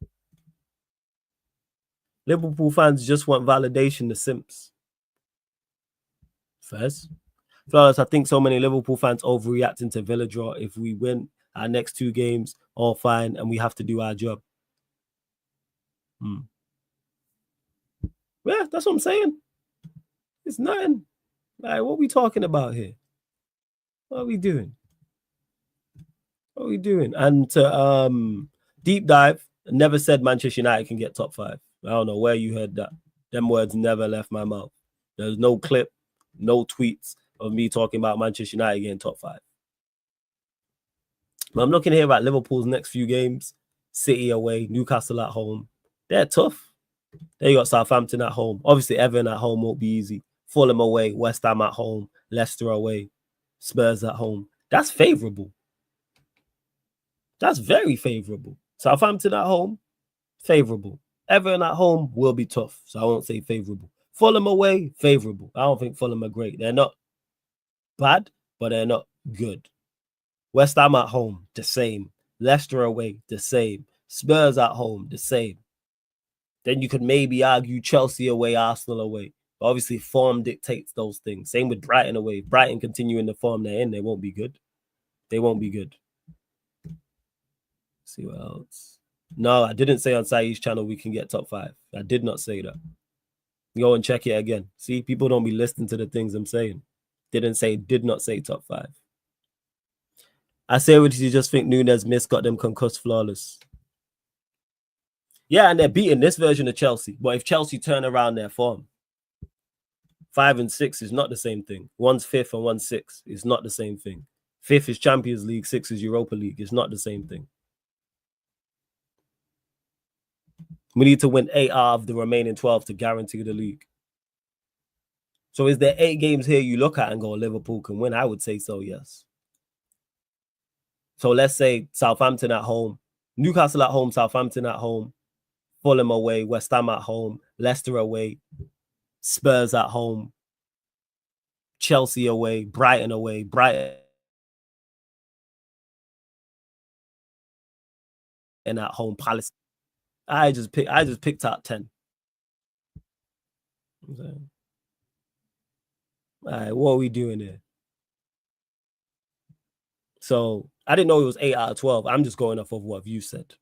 Liverpool fans just want validation, the simps. First. Flawless, I think so many Liverpool fans overreacting to Villa draw. If we win our next 2 games, all fine, and we have to do our job. Yeah, that's what I'm saying. It's nothing. Like, what are we talking about here? What are we doing? What are we doing? And to deep dive, never said Manchester United can get top 5. I don't know where you heard that. Them words never left my mouth. There's no clip, no tweets of me talking about Manchester United getting top 5. But I'm looking here at Liverpool's next few games. City away, Newcastle at home. They're tough. They got Southampton at home. Obviously, Everton at home won't be easy. Fulham away, West Ham at home, Leicester away, Spurs at home. That's favorable. That's very favorable. Southampton at home, favorable. Everton at home will be tough, so I won't say favorable. Fulham away, favorable. I don't think Fulham are great. They're not bad, but they're not good. West Ham at home, the same. Leicester away, the same. Spurs at home, the same. Then you could maybe argue Chelsea away, Arsenal away. But obviously, form dictates those things. Same with Brighton away. Brighton continuing the form they're in, they won't be good. They won't be good. Let's see what else. No, I didn't say on Saeed's channel we can get top 5. I did not say that. Go and check it again. See, people don't be listening to the things I'm saying. Did not say top 5. I say, what did you just think Nunes missed, got them concussed flawless? Yeah, and they're beating this version of Chelsea. But if Chelsea turn around their form, 5 and 6 is not the same thing. One's 5th and one's 6th. It's not the same thing. 5th is Champions League, 6th is Europa League. It's not the same thing. We need to win 8 out of the remaining 12 to guarantee the league. So is there 8 games here you look at and go, Liverpool can win? I would say so, yes. So let's say Southampton at home, Newcastle at home, Southampton at home, Fulham away, West Ham at home, Leicester away, Spurs at home, Chelsea away, Brighton and at home, Palace. I just picked out 10. Okay. All right, what are we doing here? So I didn't know it was 8 out of 12. I'm just going off of what you said.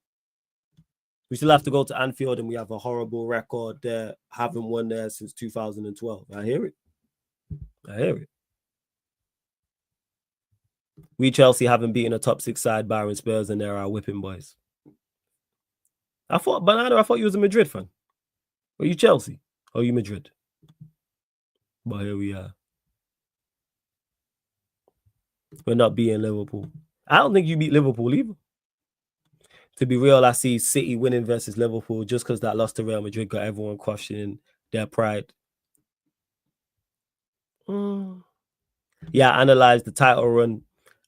We still have to go to Anfield, and we have a horrible record there. Haven't won there since 2012. I hear it. We Chelsea haven't beaten a top 6 side, barring Spurs, and they're our whipping boys. I thought you was a Madrid fan. Are you Chelsea? Or are you Madrid? But here we are. We're not beating Liverpool. I don't think you beat Liverpool either. To be real, I see City winning versus Liverpool just because that loss to Real Madrid got everyone questioning their pride. Yeah, I analyzed the title run,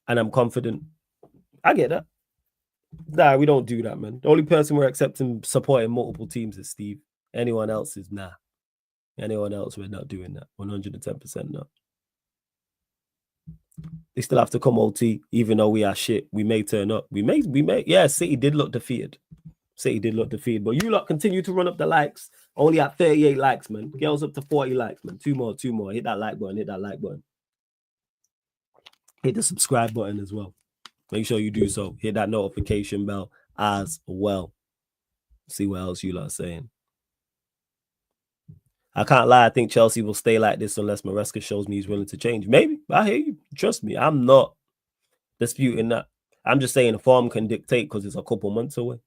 and I'm confident. I get that. Nah, we don't do that, man. The only person we're accepting supporting multiple teams is Steve. Anyone else is nah. Anyone else, we're not doing that. 110% no. They still have to come OT, even though we are shit. We may turn up. We may. Yeah, City did look defeated. But you lot continue to run up the likes. Only at 38 likes, man. Girls up to 40 likes, man. Two more. Hit that like button. Hit the subscribe button as well. Make sure you do so. Hit that notification bell as well. See what else you lot are saying. I can't lie. I think Chelsea will stay like this unless Maresca shows me he's willing to change. Maybe. I hear you. Trust me. I'm not disputing that. I'm just saying the form can dictate because it's a couple months away.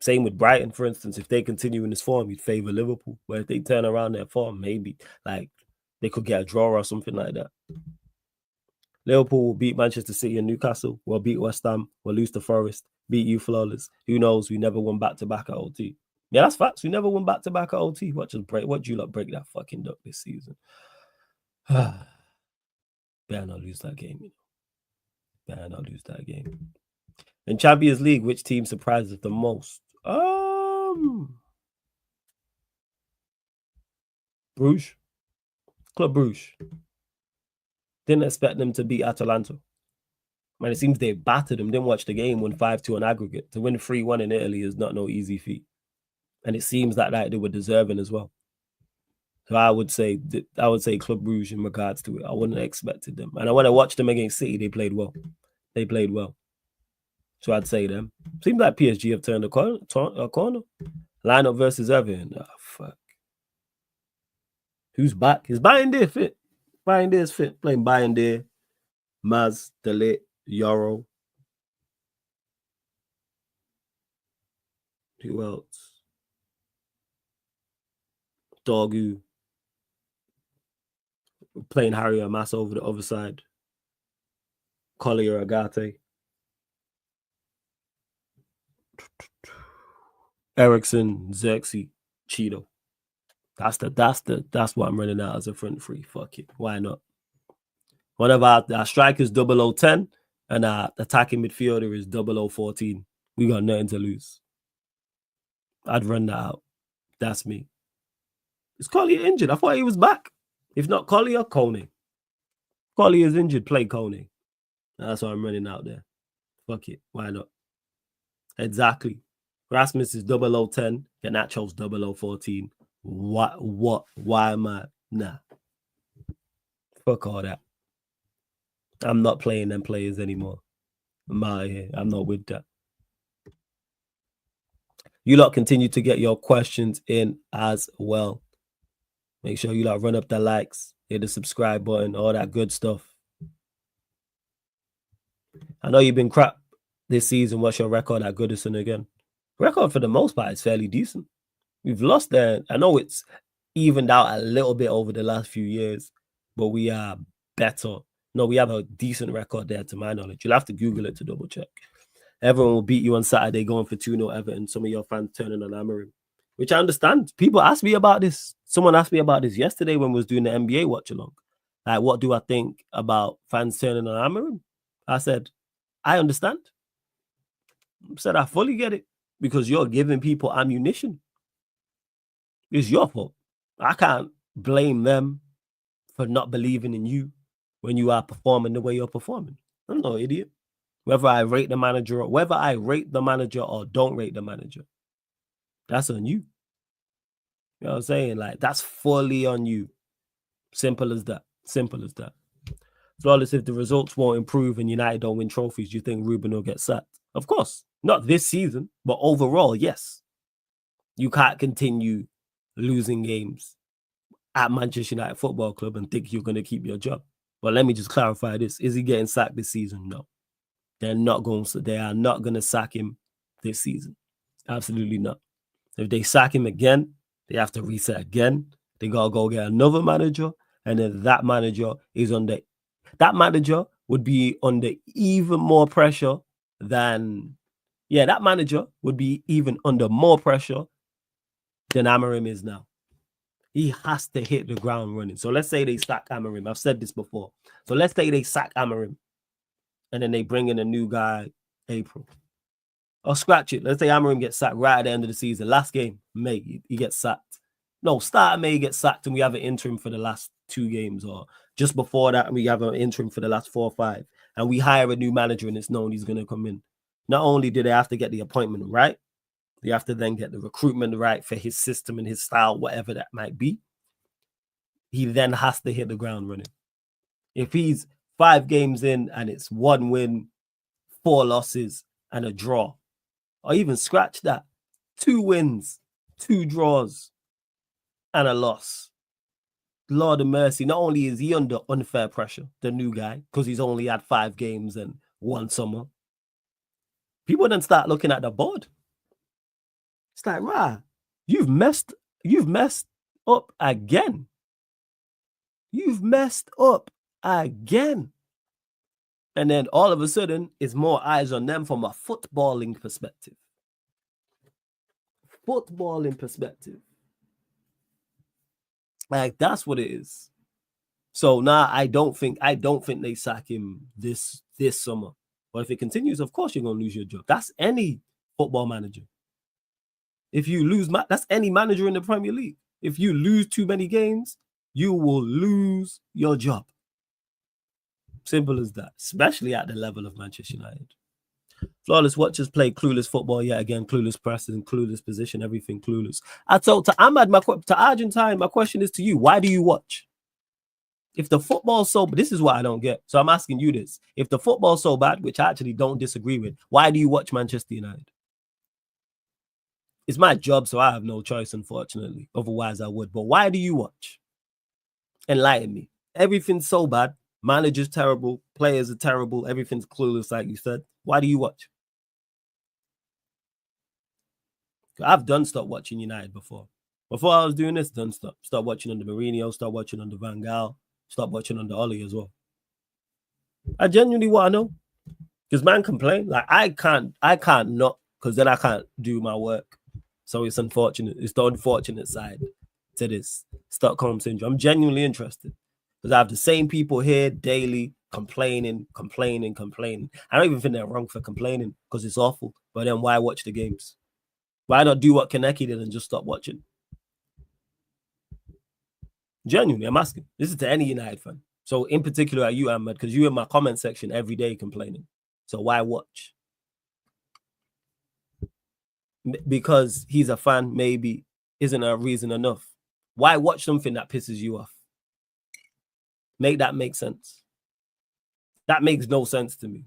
Same with Brighton, for instance. If they continue in this form, you'd favor Liverpool. But if they turn around their form, maybe like they could get a draw or something like that. Liverpool will beat Manchester City and Newcastle. We'll beat West Ham. We'll lose to Forest. Beat you flawless. Who knows? We never won back-to-back at OT. Yeah, that's facts. We never won back-to-back at OT. What do you lot break that fucking duck this season? Better not lose that game. In Champions League, which team surprises the most? Bruges. Club Bruges. Didn't expect them to beat Atalanta. Man, it seems they battered them. Didn't watch the game, won 5-2 on aggregate. To win 3-1 in Italy is not no easy feat. And it seems like that they were deserving as well. So I would say Club Brugge in regards to it. I wouldn't have expected them. And when I watched them against City, they played well. So I'd say them. Seems like PSG have turned a corner. Lineup versus Everton. Oh, fuck. Who's back? Is Bayern fit? Bayern's fit. Playing Bayern, Maz, Delit, Yoro. Who else? Dorgu. Playing Harry Amasa over the other side. Collier Agate. Ericsson, Xerxes, Cheeto. That's what I'm running out as a front three. Fuck it. Why not? One of our strikers 0010 and our attacking midfielder is 0014. We got nothing to lose. I'd run that out. That's me. Is Collier injured? I thought he was back. If not Collier, Kone. Collier is injured, play Kone. That's why I'm running out there. Fuck it. Why not? Exactly. Rasmus is 0010. Ganacho's 0014. What? Why am I? Nah. Fuck all that. I'm not playing them players anymore. I'm out of here. I'm not with that. You lot continue to get your questions in as well. Make sure you lot run up the likes, hit the subscribe button, all that good stuff. I know you've been crap this season. What's your record at Goodison again? Record for the most part is fairly decent. We've lost there. I know it's evened out a little bit over the last few years, but we are better. No, we have a decent record there to my knowledge. You'll have to Google it to double check. everyone will beat you on Saturday going for 2-0 Everton. Some of your fans turning on Amorim, which I understand. People asked me about this. Someone asked me about this yesterday when we was doing the NBA watch along. Like, what do I think about fans turning on Amorim? I said, I understand. I said, I fully get it because you're giving people ammunition. It's your fault. I can't blame them for not believing in you when you are performing the way you're performing. I'm no idiot. Whether I rate the manager or don't rate the manager, that's on you. You know what I'm saying? Like, that's fully on you. Simple as that. Simple as that. Flawless, if the results won't improve and United don't win trophies, do you think Ruben will get sacked? Of course. Not this season, but overall, yes. You can't continue losing games at Manchester United Football Club and think you're going to keep your job. But let me just clarify this. Is he getting sacked this season? No. They are not going to sack him this season. Absolutely not. If they sack him again, they have to reset again. They got to go get another manager. And then that manager would be under even more pressure than Amorim is now. He has to hit the ground running. So let's say they sack Amorim. I've said this before. So let's say they sack Amorim and then they bring in a new guy April. Or scratch it. Let's say Amorim gets sacked right at the end of the season. Last game, May, he gets sacked. No, start of May, he gets sacked and we have an interim for the last 2 games, or just before that, we have an interim for the last 4 or 5. And we hire a new manager and it's known he's going to come in. Not only do they have to get the appointment right, they have to then get the recruitment right for his system and his style, whatever that might be. He then has to hit the ground running. If he's 5 games in and it's 1 win, 4 losses, and a draw, or even scratch that, 2 wins, 2 draws, and a loss. Lord of mercy, not only is he under unfair pressure, the new guy, because he's only had 5 games and 1 summer, people then start looking at the board. It's like, you've messed up again. You've messed up again. And then all of a sudden, it's more eyes on them from a footballing perspective. Like, that's what it is. So now I don't think they sack him this summer. But if it continues, of course you're going to lose your job. That's any football manager. If you lose, that's any manager in the Premier League. If you lose too many games, you will lose your job. Simple as that, especially at the level of Manchester United. Flawless watchers play clueless football yet again, clueless pressing, clueless position, everything clueless. I told to Ahmad, to Argentine, my question is to you. Why do you watch? If the football's so, this is what I don't get. So I'm asking you this. If the football's so bad, which I actually don't disagree with, why do you watch Manchester United? It's my job, so I have no choice, unfortunately. Otherwise, I would. But why do you watch? Enlighten me. Everything's so bad. Manager's terrible. Players are terrible. Everything's clueless, like you said. Why do you watch? I've done stop watching United before. Before I was doing this, done stop. Stop watching under Mourinho. Stop watching under Van Gaal. Stop watching under Oli as well. I genuinely want to know. Because man complain. Like, I can't not, because then I can't do my work. So it's unfortunate. It's the unfortunate side to this Stockholm syndrome. I'm genuinely interested. Because I have the same people here daily complaining. I don't even think they're wrong for complaining because it's awful. But then why watch the games? Why not do what Kaneki did and just stop watching? Genuinely, I'm asking. This is to any United fan. So in particular at you, Ahmed, because you're in my comment section every day complaining. So why watch? Because he's a fan, maybe isn't a reason enough. Why watch something that pisses you off? Make that make sense. That makes no sense to me.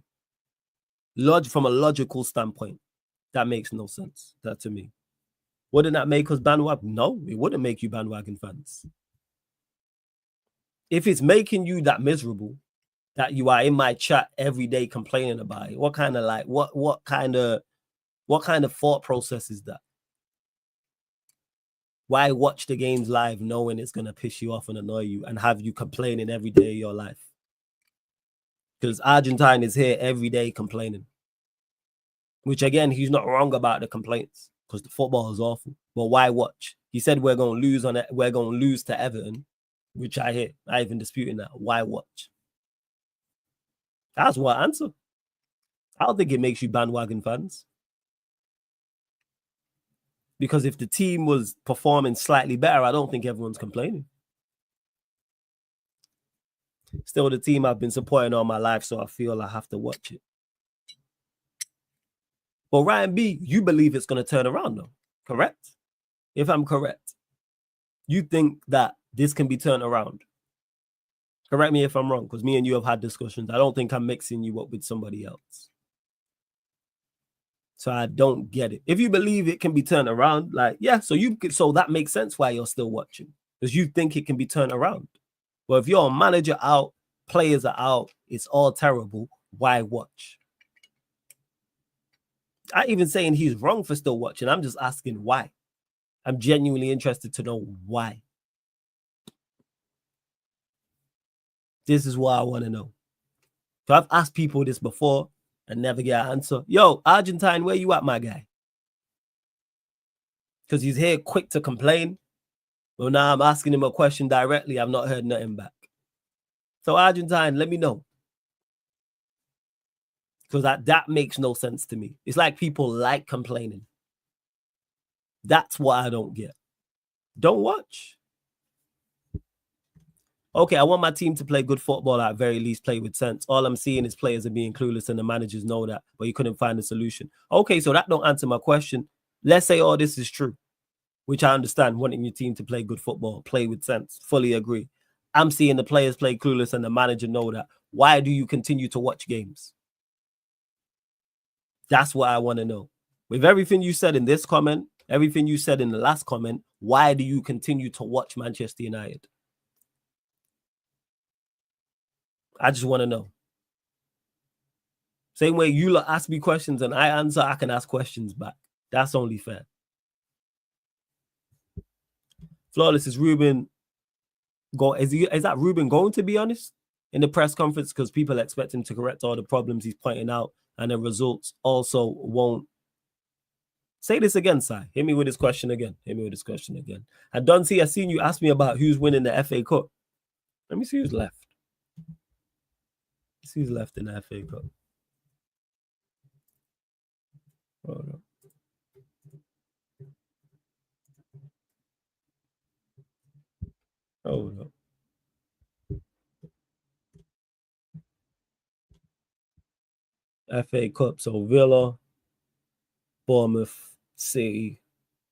From a logical standpoint, that makes no sense. That to me. Wouldn't that make us bandwagon? No, it wouldn't make you bandwagon fans. If it's making you that miserable, that you are in my chat every day complaining about it, what kind of thought process is that? Why watch the games live knowing it's going to piss you off and annoy you and have you complaining every day of your life? Because Argentine is here every day complaining. Which again, he's not wrong about the complaints because the football is awful. But why watch? He said we're going to lose on it. We're going to lose to Everton, which I hear. I even disputing that. Why watch? That's what answer. I don't think it makes you bandwagon fans. Because if the team was performing slightly better, I don't think everyone's complaining. Still the team I've been supporting all my life, so I feel I have to watch it. But Ryan B, you believe it's going to turn around though, correct? If I'm correct, you think that this can be turned around. Correct me if I'm wrong, because me and you have had discussions. I don't think I'm mixing you up with somebody else. So I don't get it. If you believe it can be turned around, like, yeah, so that makes sense why you're still watching, because you think it can be turned around. But if you're a manager out, players are out, it's all terrible, why watch? I even saying he's wrong for still watching. I'm just asking why. I'm genuinely interested to know why. This is what I want to know. So I've asked people this before and never get an answer. Yo, Argentine, where you at, my guy? Because he's here quick to complain. Well, now I'm asking him a question directly. I've not heard nothing back. So Argentine, let me know. Because that makes no sense to me. It's like people like complaining. That's what I don't get. Don't watch. Okay, I want my team to play good football, at very least play with sense. All I'm seeing is players are being clueless and the managers know that, but you couldn't find a solution. Okay, so that don't answer my question. Let's say all this is true, which I understand, wanting your team to play good football, play with sense, fully agree. I'm seeing the players play clueless and the manager know that. Why do you continue to watch games? That's what I want to know. With everything you said in this comment, everything you said in the last comment, why do you continue to watch Manchester United? I just want to know. Same way you ask me questions and I answer, I can ask questions back. That's only fair. Flawless, is Ruben is that Ruben going to be honest in the press conference? Because people expect him to correct all the problems he's pointing out, and the results also won't. Say this again, Si. Hit me with this question again. And Don C, I seen you ask me about who's winning the FA Cup. Let me see who's left. Let's see who's left in the FA Cup. Hold up. FA Cup. So Villa, Bournemouth, City,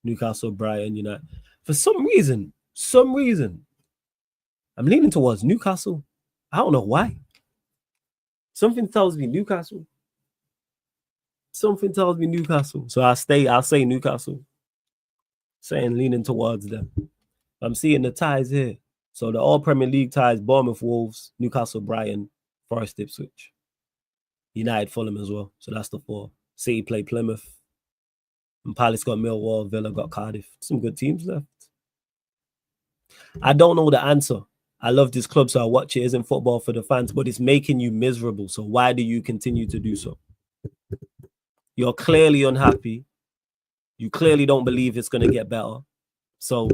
Newcastle, Brighton, United. For some reason, I'm leaning towards Newcastle. I don't know why. Something tells me Newcastle. So I'll say Newcastle. Saying leaning towards them. I'm seeing the ties here. So the all Premier League ties: Bournemouth, Wolves, Newcastle, Brighton, Forest, Ipswich, United, Fulham as well. So that's the 4. City play Plymouth, and Palace got Millwall, Villa got Cardiff. Some good teams left. I don't know the answer. I love this club, so I watch it. Isn't football for the fans, but it's making you miserable. So why do you continue to do so? You're clearly unhappy. You clearly don't believe it's going to get better. So,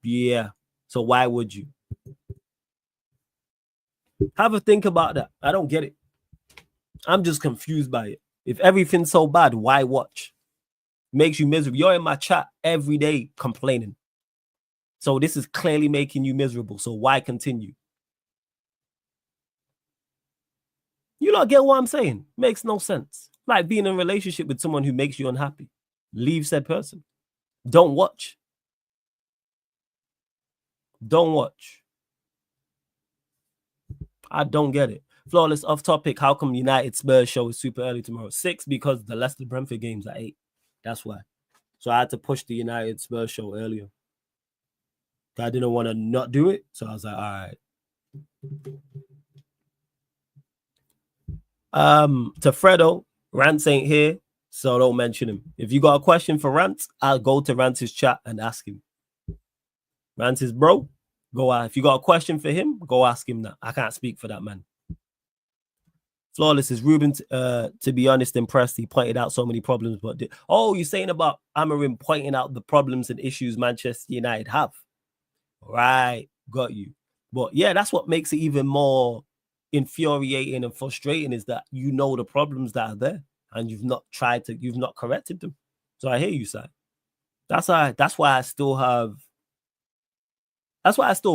yeah. So why would you? Have a think about that. I don't get it. I'm just confused by it. If everything's so bad, why watch? Makes you miserable. You're in my chat every day complaining. So this is clearly making you miserable. So why continue? You don't get what I'm saying? Makes no sense. Like being in a relationship with someone who makes you unhappy. Leave said person. Don't watch. I don't get it. Flawless, off topic. How come United Spurs show is super early tomorrow? 6, because the Leicester Brentford game's at 8. That's why. So I had to push the United Spurs show earlier. I didn't want to not do it. So I was like, all right. To Fredo, Rance ain't here, so don't mention him. If you got a question for Rance, I'll go to Rance's chat and ask him. Rance's bro, go out. If you got a question for him, go ask him that. I can't speak for that man. Flawless is Ruben, to be honest, impressed. He pointed out so many problems. But you're saying about Amorim pointing out the problems and issues Manchester United have. Right, got you. But yeah, that's what makes it even more infuriating and frustrating, is that you know the problems that are there and you've not corrected them. So I hear you, Si. That's why I still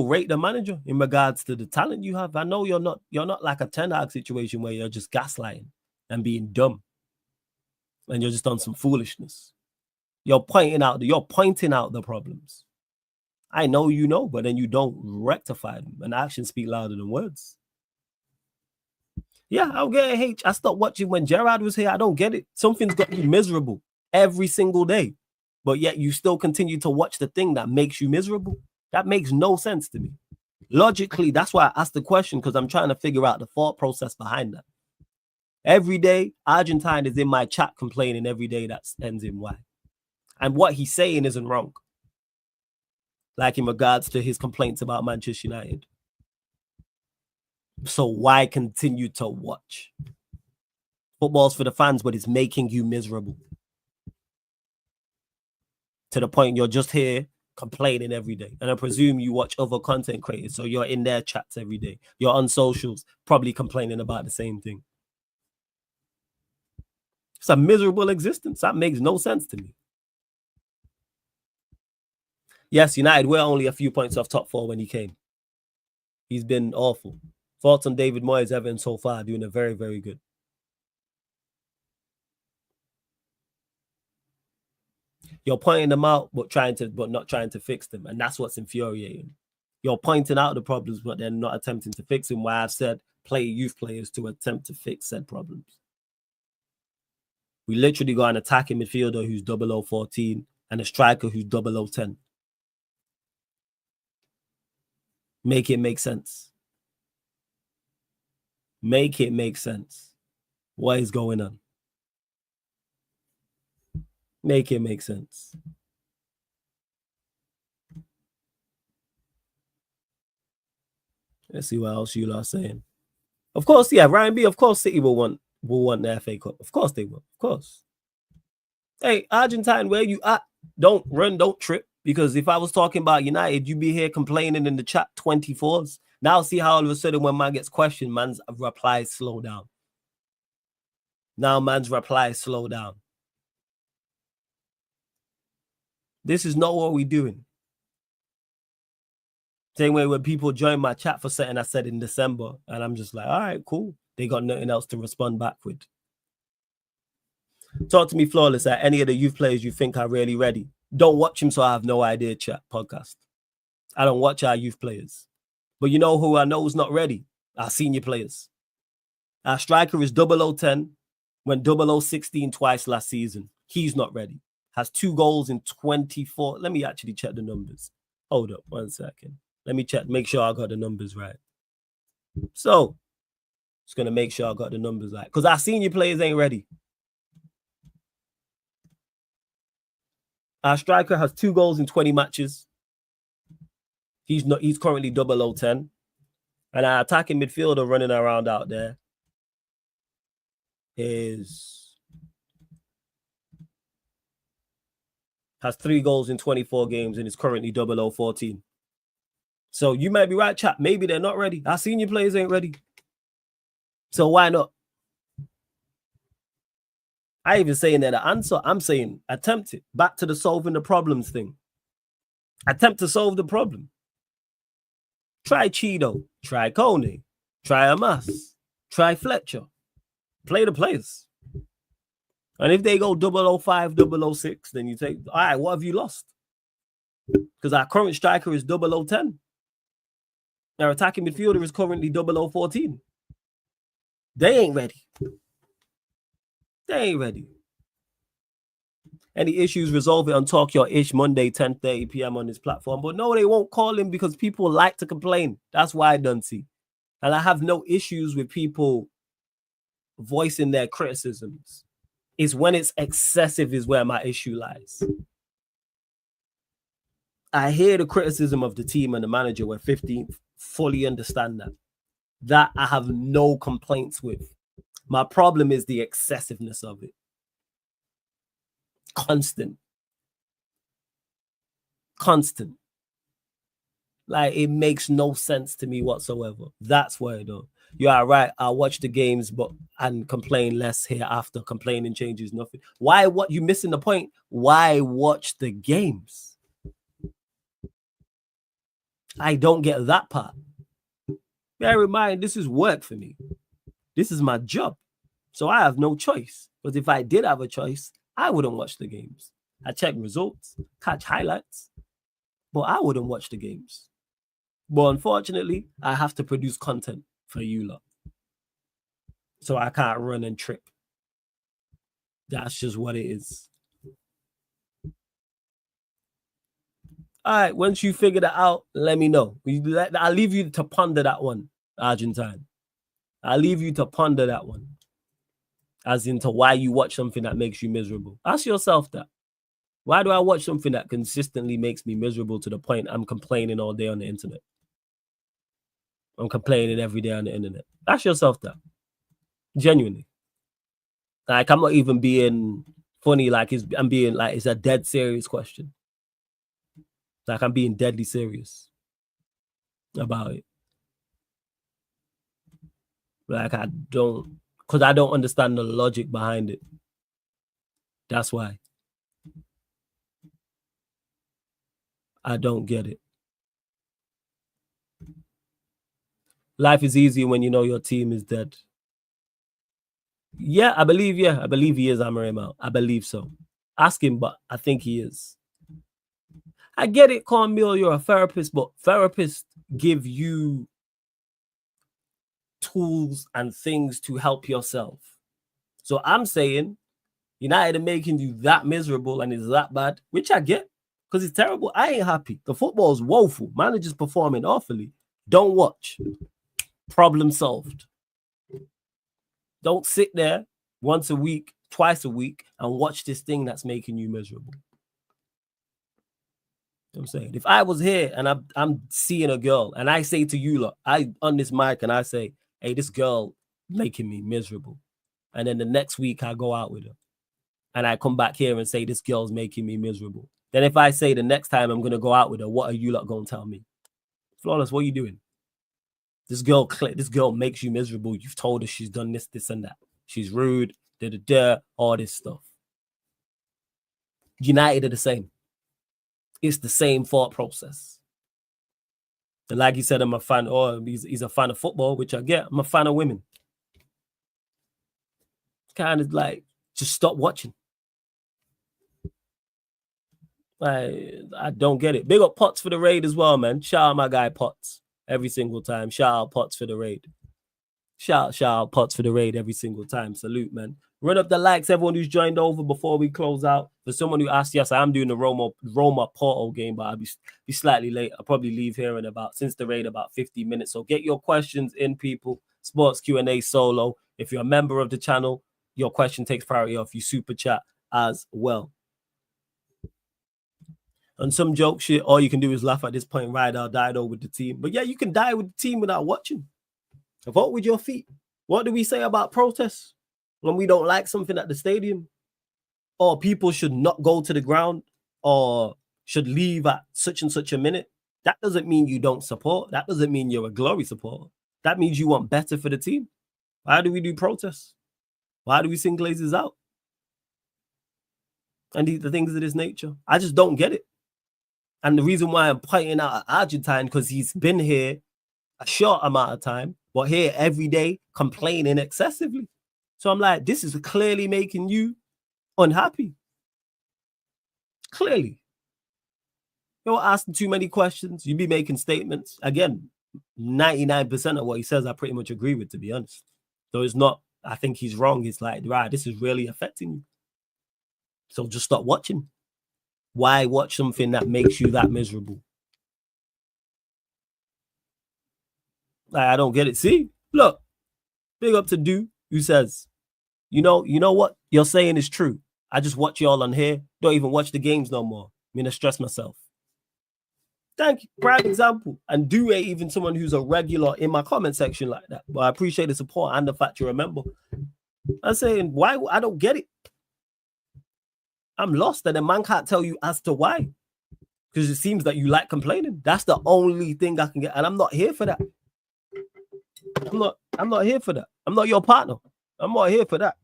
rate the manager in regards to the talent you have. I know you're not like a Ten Hag situation where you're just gaslighting and being dumb and you're just on some foolishness. You're pointing out the problems. I know you know, but then you don't rectify them, and actions speak louder than words. Yeah, I'll get H. I stopped watching when Gerrard was here. I don't get it. Something's got you miserable every single day, but yet you still continue to watch the thing that makes you miserable. That makes no sense to me. Logically, that's why I asked the question, because I'm trying to figure out the thought process behind that. Every day, Argentine is in my chat complaining every day that ends in Y. And what he's saying isn't wrong. Like in regards to his complaints about Manchester United. So why continue to watch? Football's for the fans, but it's making you miserable. To the point you're just here complaining every day. And I presume you watch other content creators, so you're in their chats every day. You're on socials, probably complaining about the same thing. It's a miserable existence. That makes no sense to me. Yes, United were only a few points off top four when he came. He's been awful. Thoughts on David Moyes, Everton so far, doing it very, very good. You're pointing them out, but not trying to fix them. And that's what's infuriating. You're pointing out the problems, but then not attempting to fix them. Why I've said play youth players to attempt to fix said problems. We literally got an attacking midfielder who's 0014 and a striker who's 0010. Make it make sense. Make it make sense. What is going on? Make it make sense. Let's see what else you are saying. Of course, yeah, Ryan B. Of course, City will want the FA Cup. Of course they will. Of course. Hey, Argentine, where you at? Don't run, don't trip. Because if I was talking about United, you'd be here complaining in the chat 24s. Now see how all of a sudden when man gets questioned, man's replies slow down. Now man's replies slow down. This is not what we're doing. Same way when people join my chat for something I said in December, and I'm just like, all right, cool. They got nothing else to respond back with. Talk to me, Flawless, at any of the youth players you think are really ready. Don't watch him, so I have no idea, chat podcast. I don't watch our youth players. But you know who I know is not ready? Our senior players. Our striker is 0010, went 0016 twice last season. He's not ready. Has 2 goals in 24. Let me actually check the numbers. Hold up 1 second. Let me check, make sure I got the numbers right. So, just going to make sure I got the numbers right. Because our senior players ain't ready. Our striker has 2 goals in 20 matches. He's currently 0010. And our attacking midfielder running around out there has 3 goals in 24 games and is currently 0014. So you might be right, chap. Maybe they're not ready. Our senior players ain't ready. So why not? I even saying that the answer, I'm saying attempt it. Back to the solving the problems thing. Attempt to solve the problem. Try Cheeto. Try Coney. Try Amas. Try Fletcher. Play the players. And if they go 005, 006, then you take, all right, what have you lost? Because our current striker is 0010. Our attacking midfielder is currently 0014. They ain't ready. They ain't ready. Any issues, resolve it on Talk Your Ish Monday, 10:30 p.m. on this platform. But no, they won't call him because people like to complain. That's why I don't see. And I have no issues with people voicing their criticisms. It's when it's excessive is where my issue lies. I hear the criticism of the team and the manager. We're 15th. Fully understand that. That I have no complaints with. My problem is the excessiveness of it. Constant. Like, it makes no sense to me whatsoever. That's why, though. You are right. I'll watch the games, and complain less here after. Complaining changes nothing. Why? What? You missing the point? Why watch the games? I don't get that part. Bear in mind, this is work for me. This is my job. So I have no choice. But if I did have a choice, I wouldn't watch the games. I check results, catch highlights, but I wouldn't watch the games. But unfortunately, I have to produce content for you lot. So I can't run and trip. That's just what it is. All right, once you figure that out, let me know. I'll leave you to ponder that one, Argentine. I'll leave you to ponder that one. As into why you watch something that makes you miserable. Ask yourself that. Why do I watch something that consistently makes me miserable to the point I'm complaining all day on the internet? I'm complaining every day on the internet. Ask yourself that. Genuinely. Like, I'm not even being funny. Like, I'm being like, it's a dead serious question. Like, I'm being deadly serious about it. Like, because I don't understand the logic behind it. That's why. I don't get it. Life is easier when you know your team is dead. Yeah, I believe he is Amorim. I believe so. Ask him, but I think he is. I get it, Carmel, you're a therapist, but therapists give you tools and things to help yourself. So I'm saying United are making you that miserable and it's that bad, which I get, because it's terrible. I ain't happy. The football is woeful. Managers performing awfully. Don't watch. Problem solved. Don't sit there once a week, twice a week, and watch this thing that's making you miserable. You know what I'm saying? If I was here and I'm seeing a girl and I say to you, look, I on this mic and I say, hey, this girl making me miserable. And then the next week I go out with her. And I come back here and say, this girl's making me miserable. Then if I say the next time I'm going to go out with her, what are you lot going to tell me? Flawless, what are you doing? This girl makes you miserable. You've told her she's done this, this, and that. She's rude, all this stuff. United are the same. It's the same thought process. And like you said, I'm a fan, he's a fan of football, which I get. I'm a fan of women. Kind of like, just stop watching. I don't get it. Big up Potts for the raid as well, man. Shout out my guy Potts every single time. Shout out Potts for the raid. Shout out Potts for the raid every single time. Salute, man. Run up the likes, everyone who's joined over before we close out. For someone who asked, yes, I am doing the Roma Porto game, but I'll be slightly late. I'll probably leave here in since the raid, about 50 minutes. So get your questions in, people. Sports Q&A solo. If you're a member of the channel, your question takes priority off you super chat as well. And some joke shit, all you can do is laugh at this point, ride or die though with the team. But yeah, you can die with the team without watching. Vote with your feet. What do we say about protests when we don't like something at the stadium? Or people should not go to the ground or should leave at such and such a minute? That doesn't mean you don't support. That doesn't mean you're a glory supporter. That means you want better for the team. Why do we do protests? Why do we sing Glazers out? And the things of this nature. I just don't get it. And the reason why I'm pointing out at Argentine, because he's been here a short amount of time, but here every day complaining excessively. So I'm like, this is clearly making you unhappy. Clearly. You're asking too many questions. You be making statements. Again, 99% of what he says, I pretty much agree with, to be honest. So it's not, I think he's wrong. It's like, right, this is really affecting you. So just stop watching. Why watch something that makes you that miserable? I don't get it. See, look, big up to Do, who says, you know what you're saying is true. I just watch y'all on here. Don't even watch the games no more. I'm gonna stress myself. Thank you. Prime example. And Do ain't even someone who's a regular in my comment section like that. But I appreciate the support and the fact you remember. I'm saying, why? I don't get it. I'm lost, and the man can't tell you as to why. Because it seems that you like complaining. That's the only thing I can get, and I'm not here for that. I'm not here for that. I'm not your partner. I'm not here for that.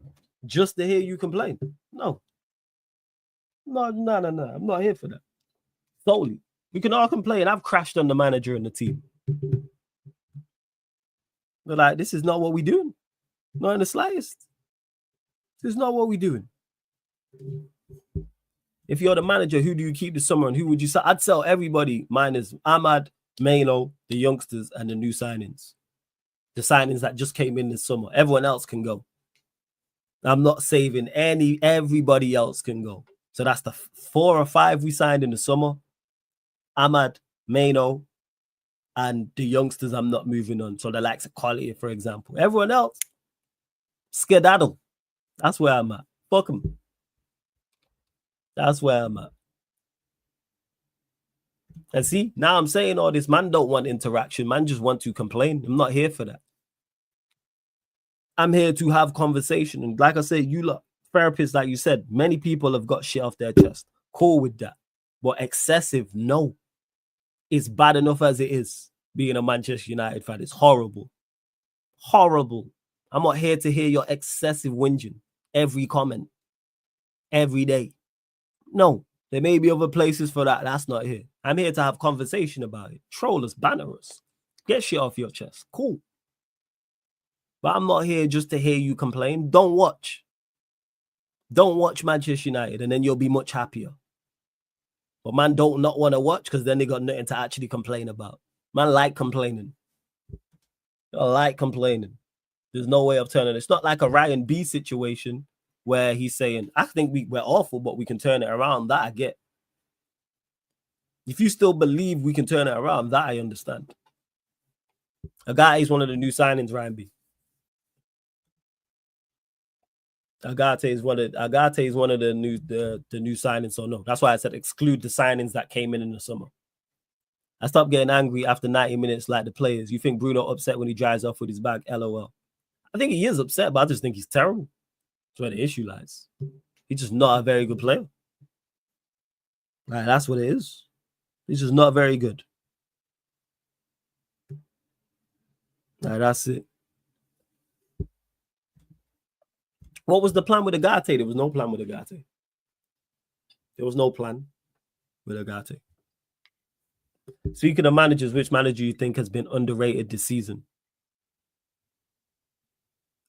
Just to hear you complain. No. I'm not here for that. Solely. We can all complain. I've crashed on the manager and the team. But like, this is not what we're doing. Not in the slightest. This is not what we're doing. If you're the manager, who do you keep this summer and who would you sell? I'd sell everybody minus Ahmad, Mano, the youngsters, and the new signings. The signings that just came in this summer. Everyone else can go. I'm not saving everybody else can go. So that's the 4 or 5 we signed in the summer. Ahmad, Mano, and the youngsters I'm not moving on. So the likes of Collier, for example. Everyone else, skedaddle. That's where I'm at. Fuck them. That's where I'm at. And see, now I'm saying all this, man don't want interaction. Man just want to complain. I'm not here for that. I'm here to have conversation. And like I said, you lot, therapists, like you said, many people have got shit off their chest. Cool with that. But excessive, no. It's bad enough as it is. Being a Manchester United fan, it's horrible. Horrible. I'm not here to hear your excessive whinging. Every comment. Every day. No. There may be other places for that. That's not here. I'm here to have conversation about it. Troll us, banner us. Get shit off your chest. Cool. But I'm not here just to hear you complain. Don't watch. Don't watch Manchester United and then you'll be much happier. But man don't not want to watch because then they got nothing to actually complain about. Man like complaining. I like complaining. There's no way of turning it. It's not like a Ryan B situation where he's saying, I think we're awful, but we can turn it around. That I get. If you still believe we can turn it around, that I understand. Agate is one of the new signings, Ryan B. Agate is one of the new signings. So no, that's why I said exclude the signings that came in the summer. I stopped getting angry after 90 minutes like the players. You think Bruno upset when he drives off with his bag? LOL. I think he is upset, but I just think he's terrible. That's where the issue lies. He's just not a very good player. Right, that's what it is. He's just not very good. Right, that's it. What was the plan with Agate? There was no plan with Agate. There was no plan with Agate. Speaking of managers, which manager you think has been underrated this season?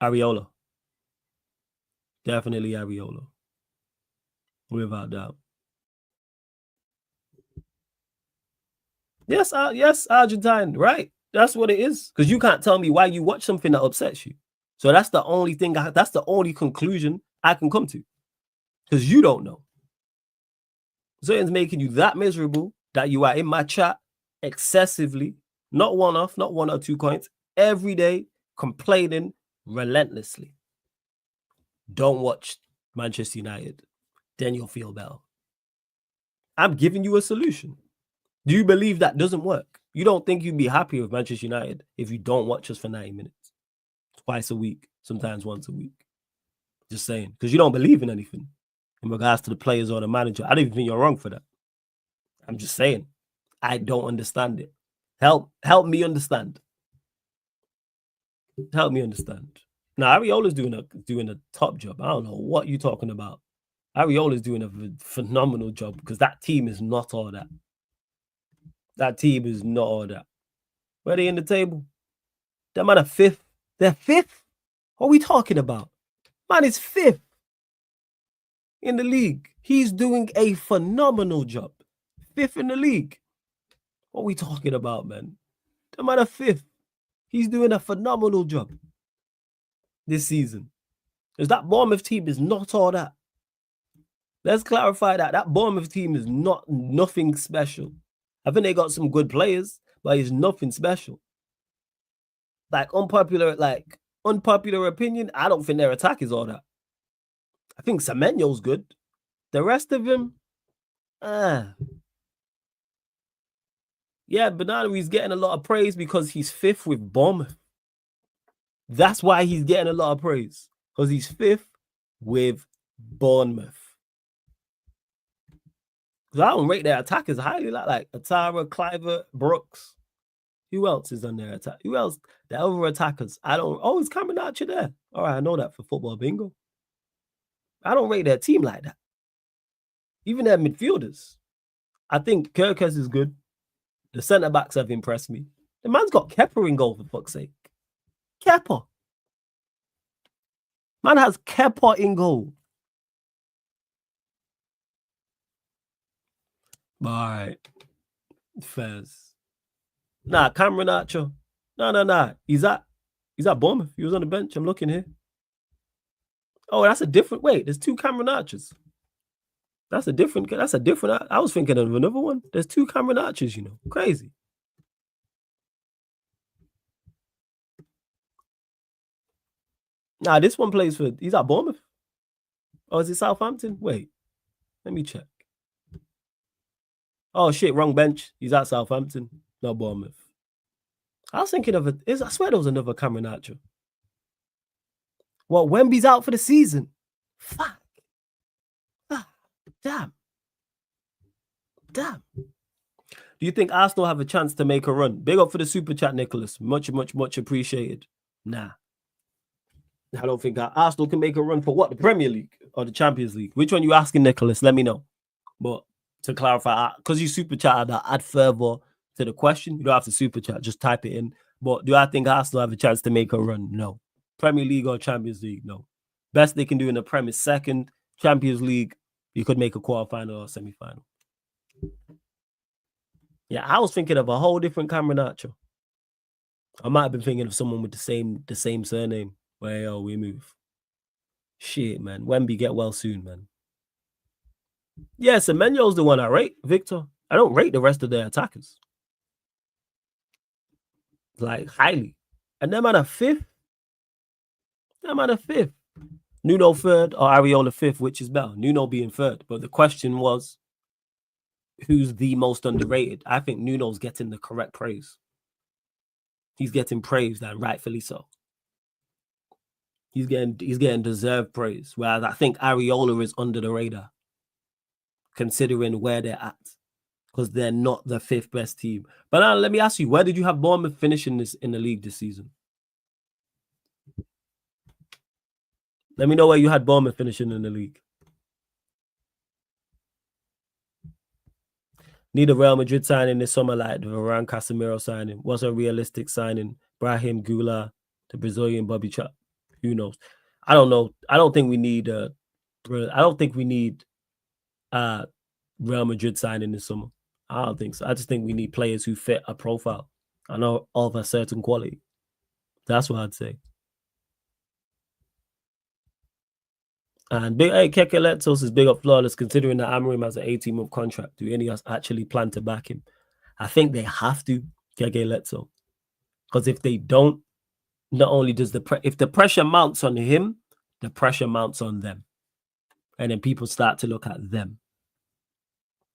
Areola. Definitely Areola. Without doubt. Yes, Argentine, right? That's what it is. Because you can't tell me why you watch something that upsets you. So that's the only thing, that's the only conclusion I can come to. Because you don't know. Something's making you that miserable that you are in my chat excessively, not one off, not 1 or 2 points, every day, complaining relentlessly. Don't watch Manchester United. Then you'll feel better. I'm giving you a solution. Do you believe that doesn't work? You don't think you'd be happy with Manchester United if you don't watch us for 90 minutes? Twice a week, sometimes once a week. Just saying. Because you don't believe in anything in regards to the players or the manager. I don't even think you're wrong for that. I'm just saying. I don't understand it. Help me understand. Help me understand. Now, Areola's doing a top job. I don't know what you're talking about. Areola's doing a phenomenal job because that team is not all that. That team is not all that. Where are they in the table? That man are 5th. They're 5th? What are we talking about? Man is 5th in the league. He's doing a phenomenal job. 5th in the league. What are we talking about, man? That man are 5th. He's doing a phenomenal job this season. Because that Bournemouth team is not all that. Let's clarify that. That Bournemouth team is nothing special. I think they got some good players, but it's nothing special. Like unpopular opinion, I don't think their attack is all that. I think Semenyo's good. The rest of them, yeah, Bernardo's getting a lot of praise because he's 5th with Bournemouth. That's why he's getting a lot of praise. because he's 5th with Bournemouth. Because I don't rate their attackers highly, like Atara, Cliver, Brooks. Who else is on their attack? Who else? The other attackers. I don't. Oh, it's coming out you there. All right, I know that for football bingo. I don't rate their team like that. Even their midfielders. I think Kirkes is good. The centre backs have impressed me. The man's got Kepa in goal, for fuck's sake. Kepa. Man has Kepa in goal. All right. Fairs. Nah, Cameron Archer. No. He's at Bournemouth. He was on the bench. I'm looking here. Oh, that's a different. Wait, there's 2 Cameron Archers. That's a different. I was thinking of another one. There's 2 Cameron Archers, you know. Crazy. Nah, this one plays for. He's at Bournemouth. Oh, is it Southampton? Wait, let me check. Oh shit, wrong bench. He's at Southampton, not Bournemouth. I was thinking of it. I swear there was another Cameron Archer. Well, Wemby's out for the season. Fuck. Ah, damn. Do you think Arsenal have a chance to make a run? Big up for the super chat, Nicholas. Much appreciated. Nah. I don't think Arsenal can make a run for what? The Premier League or the Champions League? Which one you asking, Nicholas? Let me know. But to clarify, because you super chatted, I'll add further to the question. You don't have to super chat, just type it in. But do I think Arsenal have a chance to make a run? No. Premier League or Champions League? No. Best they can do in the Premier is second. Champions League, you could make a quarterfinal or semi-final. Yeah, I was thinking of a whole different Cameron Archer. I might have been thinking of someone with the same surname. Well, we move. Shit, man. Wemby, get well soon, man. Yeah, Semenyo's the one I rate, Victor. I don't rate the rest of their attackers. Like, highly. And them at a 5th? Them at a 5th. Nuno 3rd or Areola 5th, which is better? Nuno being 3rd. But the question was, who's the most underrated? I think Nuno's getting the correct praise. He's getting praised, and rightfully so. He's getting deserved praise. Whereas I think Areola is under the radar, considering where they're at, because they're not the 5th best team. But now let me ask you, where did you have Bournemouth finishing in the league this season? Let me know where you had Bournemouth finishing in the league. Need a Real Madrid signing this summer, like the Varane Casemiro signing. What's a realistic signing? Brahim Goula, the Brazilian Bobby Chap. Who knows? I don't know. I don't think we need Real Madrid signing this summer. I don't think so. I just think we need players who fit a profile and are of a certain quality. That's what I'd say. And Keke Letos is big up flawless, considering that Amorim has an 18-month contract. Do any of us actually plan to back him? I think they have to, Keke Leto. Because if they don't, not only does if the pressure mounts on him, the pressure mounts on them. And then people start to look at them.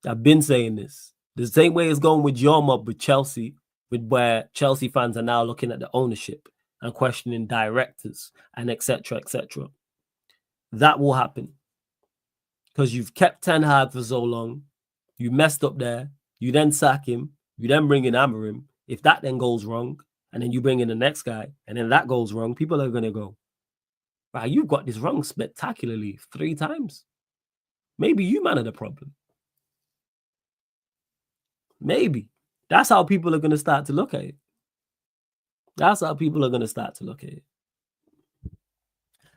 I've been saying this. The same way it's going with your mob with Chelsea, with where Chelsea fans are now looking at the ownership and questioning directors and etc. etc. That will happen because you've kept Ten Hag for so long. You messed up there. You then sack him. You then bring in Amorim. If that then goes wrong, and then you bring in the next guy, and then that goes wrong, people are going to go, wow, you've got this wrong spectacularly 3 times. Maybe you man are the problem. Maybe. That's how people are going to start to look at it. That's how people are going to start to look at it.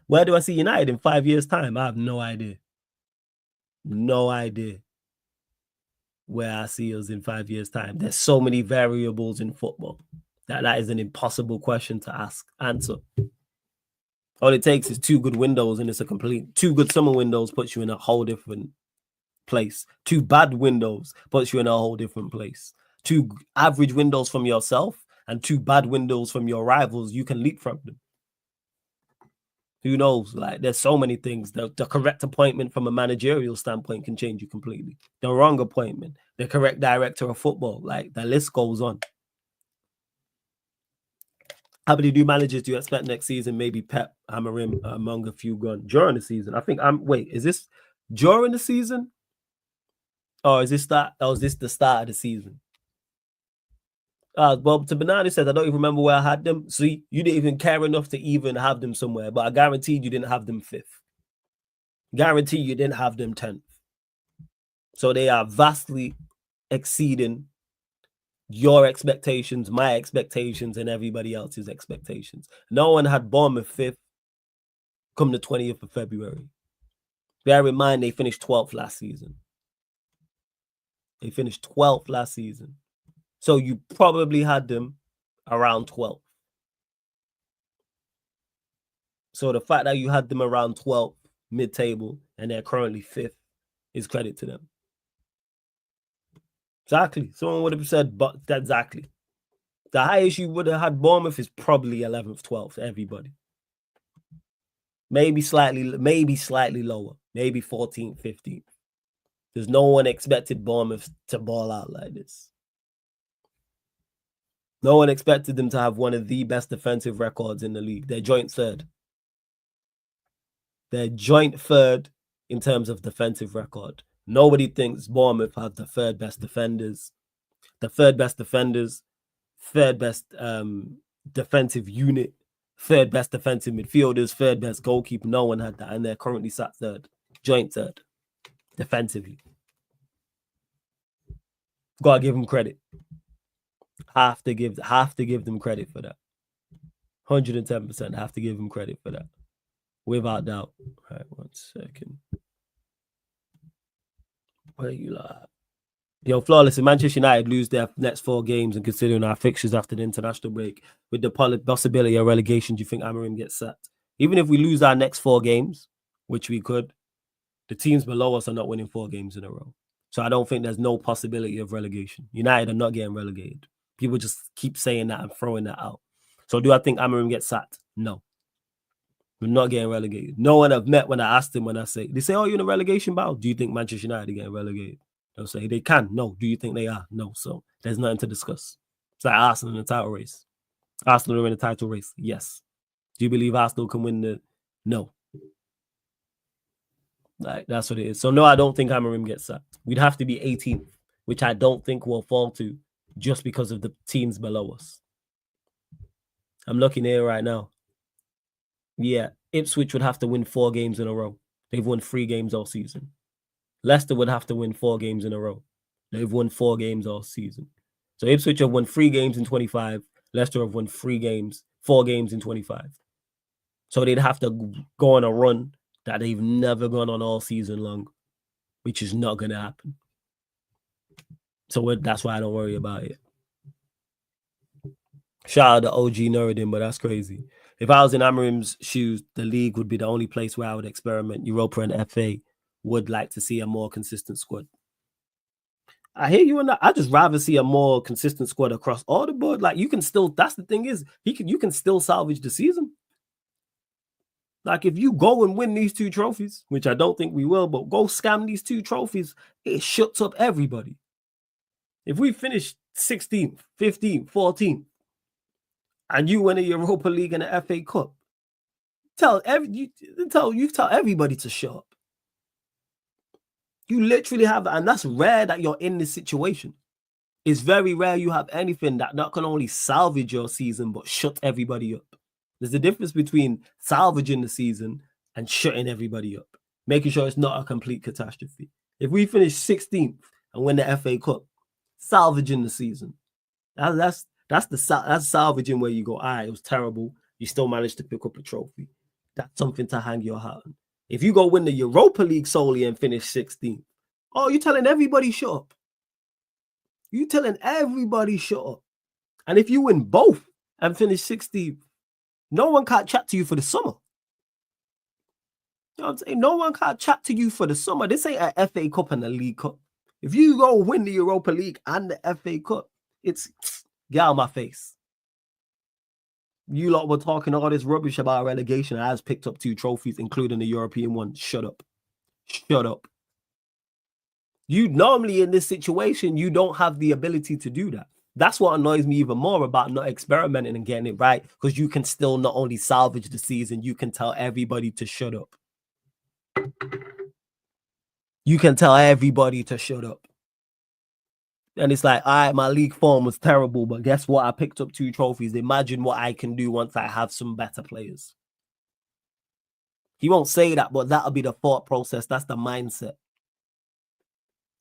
Where do I see United in 5 years' time? I have no idea. No idea where I see us in 5 years' time. There's so many variables in football that is an impossible question to answer. All it takes is 2 good windows, and it's a complete 2 good summer windows puts you in a whole different place. 2 bad windows puts you in a whole different place. 2 average windows from yourself and 2 bad windows from your rivals, you can leap from them. Who knows? Like, there's so many things. The correct appointment from a managerial standpoint can change you completely. The wrong appointment, the correct director of football, like the list goes on. How many new managers do you expect next season? Maybe Pep, Amorim among a few gone during the season. I think wait, is this during the season? Or is this the start of the season? Well, to Bernardo said, I don't even remember where I had them. See, you didn't even care enough to even have them somewhere, but I guaranteed you didn't have them 5th. Guarantee you didn't have them 10th. So they are vastly exceeding your expectations, my expectations, and everybody else's expectations. No one had Bournemouth 5th come the 20th of February. Bear in mind, they finished 12th last season. They finished 12th last season. So you probably had them around 12th. So the fact that you had them around 12th, mid-table, and they're currently 5th is credit to them. Exactly. Someone would have said, but exactly. The highest you would have had Bournemouth is probably 11th, 12th, everybody. Maybe slightly lower. Maybe 14th, 15th. Because no one expected Bournemouth to ball out like this. No one expected them to have one of the best defensive records in the league. They're joint third. They're joint third in terms of defensive record. Nobody thinks Bournemouth have the third best defenders, third best defensive unit, third best defensive midfielders, third best goalkeeper. No one had that, and they're currently sat third, joint third, defensively. Gotta give them credit. Have to give them credit for that. 110% have to give them credit for that. Without doubt. All right, 1 second. Where you like? Yo, Flawless, if Manchester United lose their next 4 games and considering our fixtures after the international break, with the possibility of relegation, do you think Amorim gets sacked? Even if we lose our next 4 games, which we could, the teams below us are not winning 4 games in a row. So I don't think there's no possibility of relegation. United are not getting relegated. People just keep saying that and throwing that out. So do I think Amorim gets sacked? No. We're not getting relegated. No one I've met when I asked them, they say, oh, you're in a relegation battle. Do you think Manchester United are getting relegated? They'll say they can. No. Do you think they are? No. So there's nothing to discuss. It's like Arsenal in the title race. Arsenal are in the title race. Yes. Do you believe Arsenal can win the? No. Like, that's what it is. So no, I don't think Amorim gets sacked. We'd have to be 18th, which I don't think we'll fall to just because of the teams below us. I'm looking here right now. Yeah, Ipswich would have to win 4 games in a row. They've won 3 games all season. Leicester would have to win 4 games in a row. They've won 4 games all season. So Ipswich have won 3 games in 25. Leicester have won 4 games in 25. So they'd have to go on a run that they've never gone on all season long, which is not going to happen. So that's why I don't worry about it. Shout out to OG Nuruddin, but that's crazy. If I was in Amorim's shoes, the league would be the only place where I would experiment. Europa and FA would like to see a more consistent squad. I hear you on that. I just rather see a more consistent squad across all the board. Like you can still, that's the thing is, you can still salvage the season. Like if you go and win these 2 trophies, which I don't think we will, but go scam these 2 trophies, it shuts up everybody. If we finish 16th, 15th, 14th, and you win a Europa League and an FA Cup, tell everybody to shut up. You literally have that, and that's rare that you're in this situation. It's very rare you have anything that not can only salvage your season, but shut everybody up. There's a difference between salvaging the season and shutting everybody up, making sure it's not a complete catastrophe. If we finish 16th and win the FA Cup, salvaging the season. That's salvaging where you go, all right, it was terrible. You still managed to pick up a trophy. That's something to hang your hat on. If you go win the Europa League solely and finish 16th, oh, you're telling everybody shut up. You're telling everybody shut up. And if you win both and finish 16th, no one can't chat to you for the summer. You know what I'm saying? No one can't chat to you for the summer. This ain't an FA Cup and a League Cup. If you go win the Europa League and the FA Cup, it's get out of my face. You lot were talking all this rubbish about relegation. I has picked up 2 trophies, including the European one. Shut up. Shut up. You normally in this situation, you don't have the ability to do that. That's what annoys me even more about not experimenting and getting it right, because you can still not only salvage the season, you can tell everybody to shut up. You can tell everybody to shut up. And it's like, all right, my league form was terrible, but guess what? I picked up 2 trophies. Imagine what I can do once I have some better players. He won't say that, but that'll be the thought process. That's the mindset.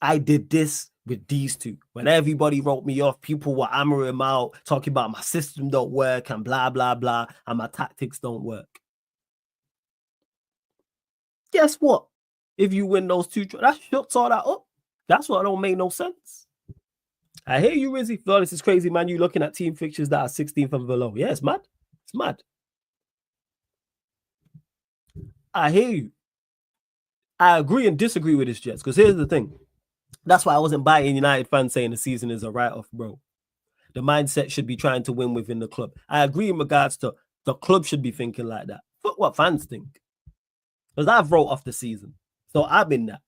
I did this with these 2. When everybody wrote me off, people were hammering him out, talking about my system don't work and blah, blah, blah, and my tactics don't work. Guess what? If you win those 2, that shuts all that up. That's what don't make no sense. I hear you, Rizzy. No, this is crazy, man. You looking at team fixtures that are 16th and below. Yeah, it's mad. It's mad. I hear you. I agree and disagree with this, Jets, because here's the thing. That's why I wasn't buying United fans saying the season is a write-off, bro. The mindset should be trying to win within the club. I agree in regards to the club should be thinking like that. Fuck what fans think. Because I've wrote off the season. So I've been that.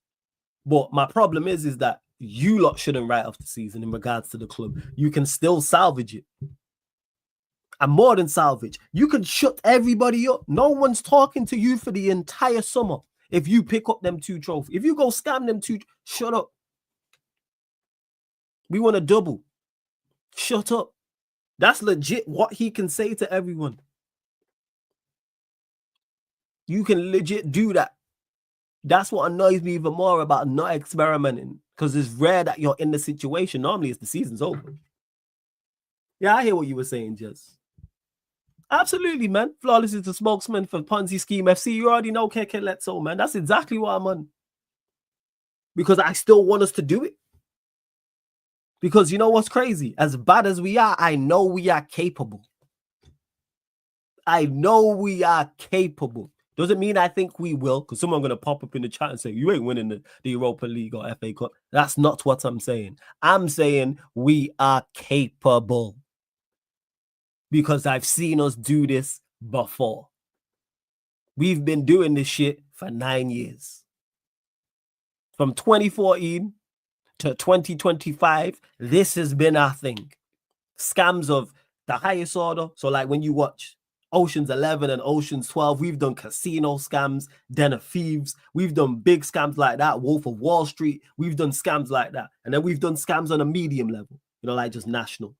But my problem is that you lot shouldn't write off the season in regards to the club. You can still salvage it. And more than salvage, you can shut everybody up. No one's talking to you for the entire summer if you pick up them 2 trophies. If you go scam them 2, shut up. We want a double. Shut up. That's legit what he can say to everyone. You can legit do that. That's what annoys me even more about not experimenting, because it's rare that you're in the situation. Normally, it's the season's over. Yeah, I hear what you were saying, Jess. Absolutely, man. Flawless is the spokesman for Ponzi Scheme FC. You already know Keke Letso, man. That's exactly what I'm on. Because I still want us to do it. Because you know what's crazy? As bad as we are, I know we are capable. I know we are capable. Doesn't mean I think we will, because someone's going to pop up in the chat and say, you ain't winning the Europa League or FA Cup. That's not what I'm saying. I'm saying we are capable. Because I've seen us do this before. We've been doing this shit for 9 years. From 2014 to 2025, this has been our thing. Scams of the highest order. So like when you watch Ocean's 11 and Ocean's 12, we've done casino scams, Den of Thieves. We've done big scams like that, Wolf of Wall Street. We've done scams like that. And then we've done scams on a medium level, like just national.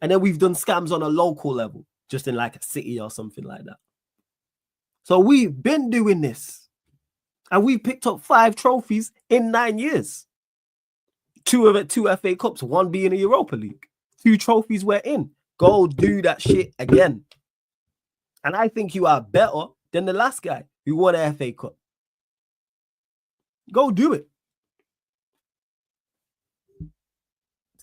And then we've done scams on a local level, just in like a city or something like that. So we've been doing this. And we picked up 5 trophies in 9 years. 2 of it, 2 FA Cups, 1 being a Europa League. 2 trophies we're in. Go do that shit again. And I think you are better than the last guy who won an FA Cup. Go do it.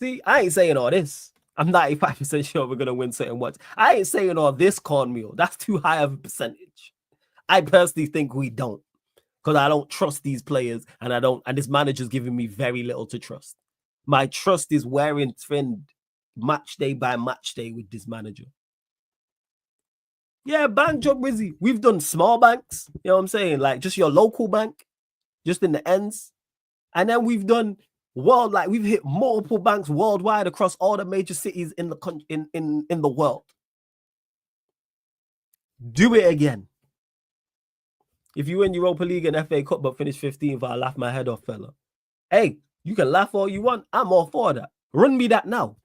See, I ain't saying all this. I'm 95% sure we're going to win certain ones. I ain't saying all this cornmeal. That's too high of a percentage. I personally think we don't. Because I don't trust these players, and this manager's giving me very little to trust. My trust is wearing thin match day by match day with this manager. Yeah, bank job, Rizzy. We've done small banks, you know what I'm saying? Like just your local bank, just in the ends. And then we've done we've hit multiple banks worldwide across all the major cities in the world. Do it again. If you win Europa League and FA Cup but finish 15th, I'll laugh my head off, fella. Hey, you can laugh all you want. I'm all for that. Run me that now.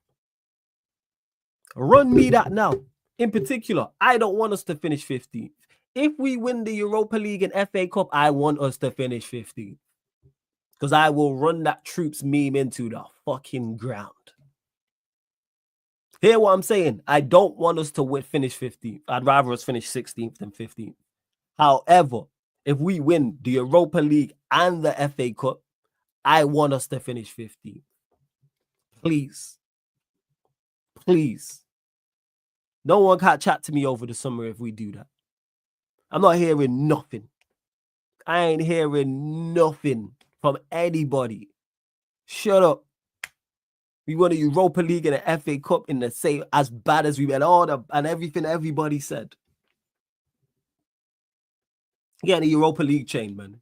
Run me that now. In particular, I don't want us to finish 15th. If we win the Europa League and FA Cup, I want us to finish 15th. Because I will run that troops meme into the fucking ground. Hear what I'm saying? I don't want us to finish 15th. I'd rather us finish 16th than 15th. However, if we win the Europa League and the FA Cup, I want us to finish 15th. Please. Please. No one can chat to me over the summer if we do that. I'm not hearing nothing. I ain't hearing nothing from anybody. Shut up. We won a Europa League and an FA Cup in the same, as bad as we had and everything everybody said. Get the Europa League chain, man.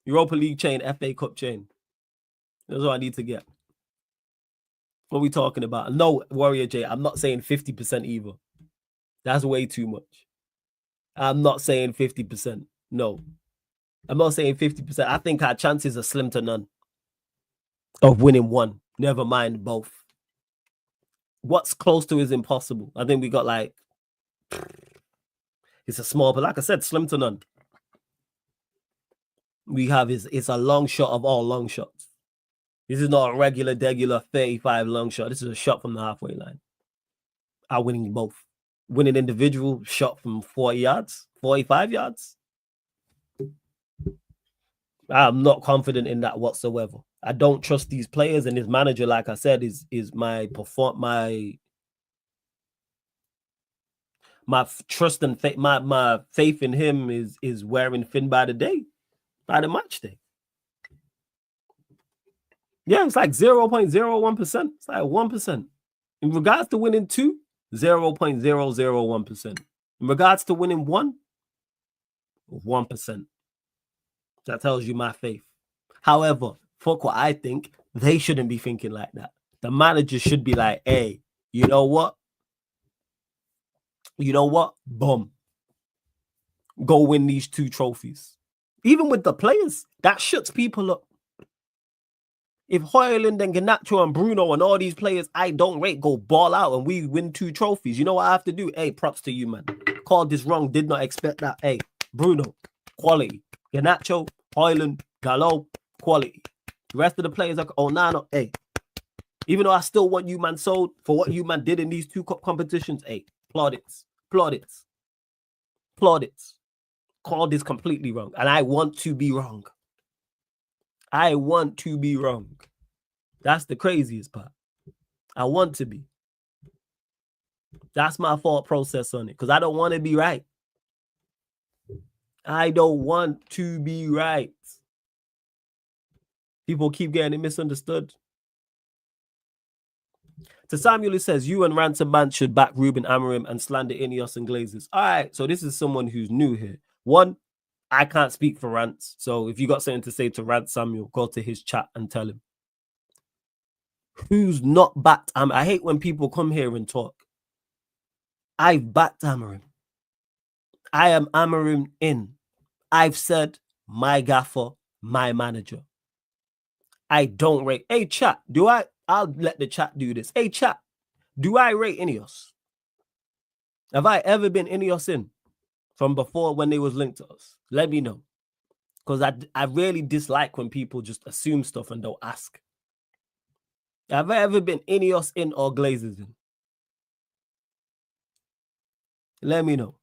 Europa League chain, FA Cup chain. That's what I need to get. What are we talking about? No, Warrior J, I'm not saying 50% either. That's way too much. I'm not saying 50%. No. I'm not saying 50%. I think our chances are slim to none of winning one. Never mind both. What's close to is impossible. I think we got like, it's a small, but like I said, slim to none. We have it's a long shot of all long shots. This is not a regular 35 long shot. This is a shot from the halfway line. Are winning both. Winning individual shot from 40 yards, 45 yards. I'm not confident in that whatsoever. I don't trust these players, and his manager, like I said, is my trust and my faith in him is wearing thin by the day, by the match day. Yeah, it's like 0.01%. It's like 1%. In regards to winning 2, 0.001%. In regards to winning 1, 1%. That tells you my faith. However, fuck what I think, they shouldn't be thinking like that. The manager should be like, hey, you know what? Boom. Go win these 2 trophies. Even with the players, that shuts people up. If Højlund and Garnacho and Bruno and all these players I don't rate go ball out and we win 2 trophies, you know what I have to do? Hey, props to you, man. Called this wrong. Did not expect that. Hey, Bruno, quality. Garnacho, Højlund, Gallo, quality. The rest of the players are, no. Hey, even though I still want you, man, sold for what you, man, did in these 2 competitions, hey, plaudits. Called this completely wrong. And I want to be wrong. That's the craziest part. I want to be. That's my thought process on it, because I don't want to be right. I don't want to be right. People keep getting it misunderstood. To Samuel, it says, you and Ransom Man should back Ruben Amorim and slander Ineos and Glazers. All right, so this is someone who's new here. One, I can't speak for Rance. So if you got something to say to Rance Samuel, go to his chat and tell him. Who's not backed Amorim? I hate when people come here and talk. I've backed Amorim. I am Amorim in. I've said my gaffer, my manager. I don't rate. Hey, chat, I'll let the chat do this. Hey, chat, do I rate Ineos? Have I ever been Ineos in from before when they was linked to us? Let me know. Because I really dislike when people just assume stuff and don't ask. Have I ever been Ineos in or Glazers in? Let me know.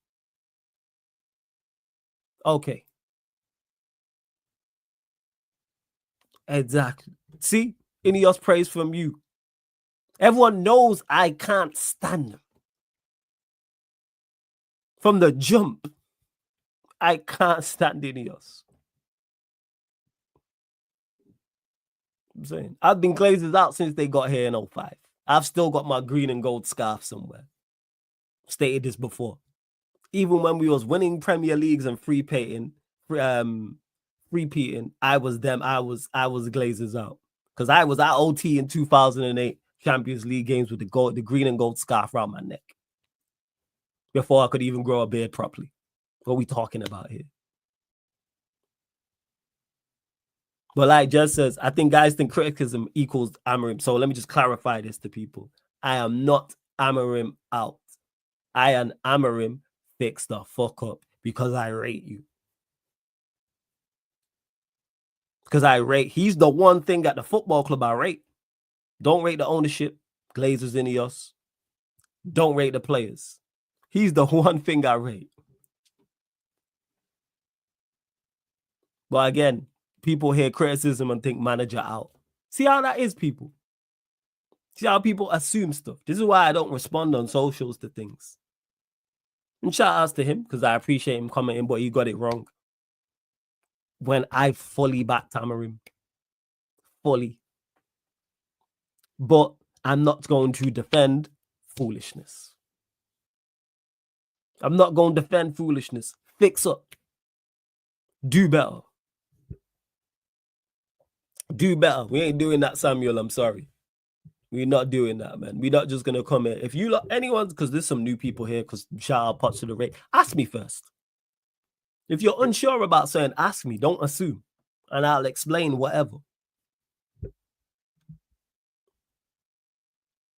Okay. Exactly. See? Ineos praise from you. Everyone knows I can't stand them. From the jump, I can't stand Ineos. I'm saying, I've been Glazers out since they got here in 05. I've still got my green and gold scarf somewhere. Stated this before. Even when we was winning Premier Leagues and free-peating, I was them. I was Glazers out. Because I was at OT in 2008 Champions League games with the green and gold scarf around my neck. Before I could even grow a beard properly. What are we talking about here? But like Jess says, I think guys think criticism equals Amorim. So let me just clarify this to people. I am not Amorim out. I am Amorim fix the fuck up because I rate you. Because I rate, he's the one thing at the football club I rate. Don't rate the ownership, Glazers, Ineos. Don't rate the players. He's the one thing I rate. But again, people hear criticism and think manager out. See how that is, people? See how people assume stuff? This is why I don't respond on socials to things. And shout outs to him, because I appreciate him commenting, but he got it wrong. When I fully backed Amorim. Fully. But I'm not going to defend foolishness. I'm not going to defend foolishness. Fix up. Do better. Do better. We ain't doing that, Samuel. I'm sorry. We're not doing that, man. We're not just gonna come here. If you lot, anyone, because there's some new people here, because shout out Pots to the rate. Ask me first. If you're unsure about something, ask me. Don't assume, and I'll explain whatever.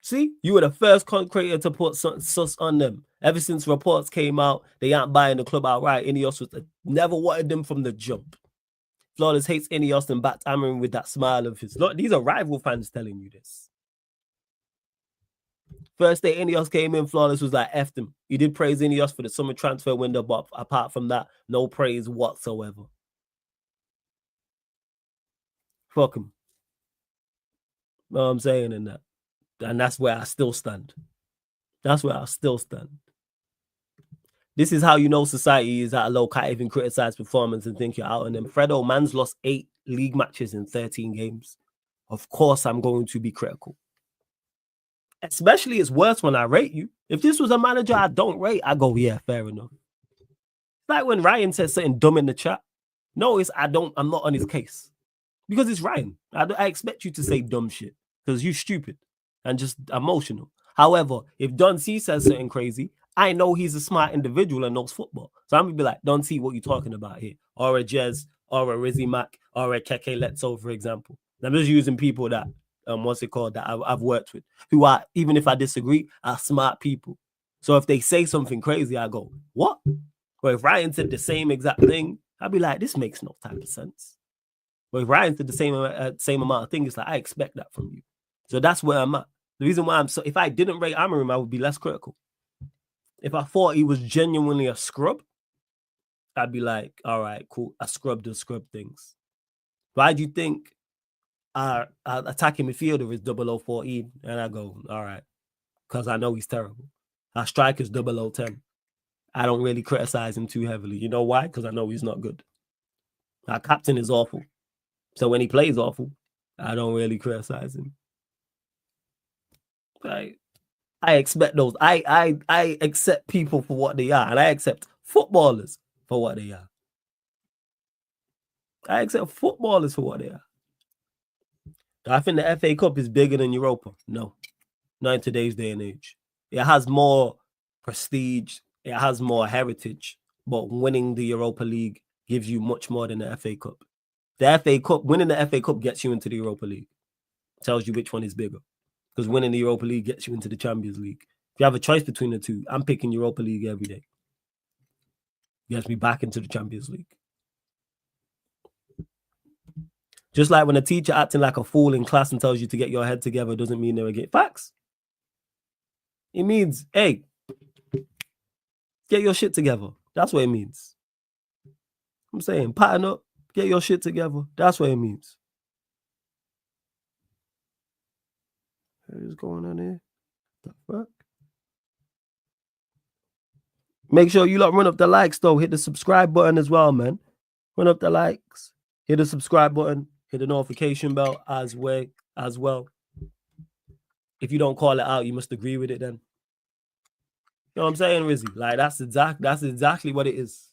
See, you were the first content creator to put sus on them. Ever since reports came out, they aren't buying the club outright. Ineos was never wanted them from the jump. Flawless hates Ineos and backed Amarin with that smile of his. Look, these are rival fans telling you this. First day Ineos came in, Flawless was like, F them. He did praise Ineos for the summer transfer window, but apart from that, no praise whatsoever. Fuck him. You know what I'm saying in that? And that's where I still stand. That's where I still stand. This is how you know society is at a low. Can't even criticize performance and think you're out on them. Fredo, man's lost 8 league matches in 13 games. Of course, I'm going to be critical. Especially it's worse when I rate you. If this was a manager I don't rate, I go, yeah, fair enough. It's like when Ryan says something dumb in the chat. No, I'm not on his case. Because it's Ryan. I expect you to say dumb shit. Because you're stupid and just emotional. However, if Don C says something crazy, I know he's a smart individual and knows football. So I'm going to be like, Don C, what are you talking about here? Or a Jez, or a Rizzy Mac, or a Keke Letso, for example. I'm just using people that, that I've worked with, who are, even if I disagree, are smart people. So if they say something crazy, I go, what? But if Ryan said the same exact thing, I'd be like, this makes no type of sense. But if Ryan said the same amount of things, it's like, I expect that from you. So that's where I'm at. The reason why if I didn't rate Amarim, I would be less critical. If I thought he was genuinely a scrub, I'd be like, all right, cool. I scrubbed the scrub things. Why do you think our attacking midfielder is 0014? And I go, all right, because I know he's terrible. Our striker's 0010. I don't really criticize him too heavily. You know why? Because I know he's not good. Our captain is awful. So when he plays awful, I don't really criticize him. Right. I expect those. I accept people for what they are, and I accept footballers for what they are. I accept footballers for what they are. Do I think the FA Cup is bigger than Europa? No. Not in today's day and age. It has more prestige. It has more heritage. But winning the Europa League gives you much more than the FA Cup. The FA Cup, winning the FA Cup gets you into the Europa League. Tells you which one is bigger. Because winning the Europa League gets you into the Champions League. If you have a choice between the two, I'm picking Europa League every day. Gets me back into the Champions League. Just like when a teacher acting like a fool in class and tells you to get your head together doesn't mean they'll get facts. It means, hey, get your shit together. That's what it means. I'm saying, pattern up, get your shit together. That's what it means. What is going on here? The fuck? Make sure you lot run up the likes, though. Hit the subscribe button as well, man. Run up the likes. Hit the subscribe button. Hit the notification bell as well. If you don't call it out, you must agree with it then. You know what I'm saying, Rizzy? Like, that's exactly what it is.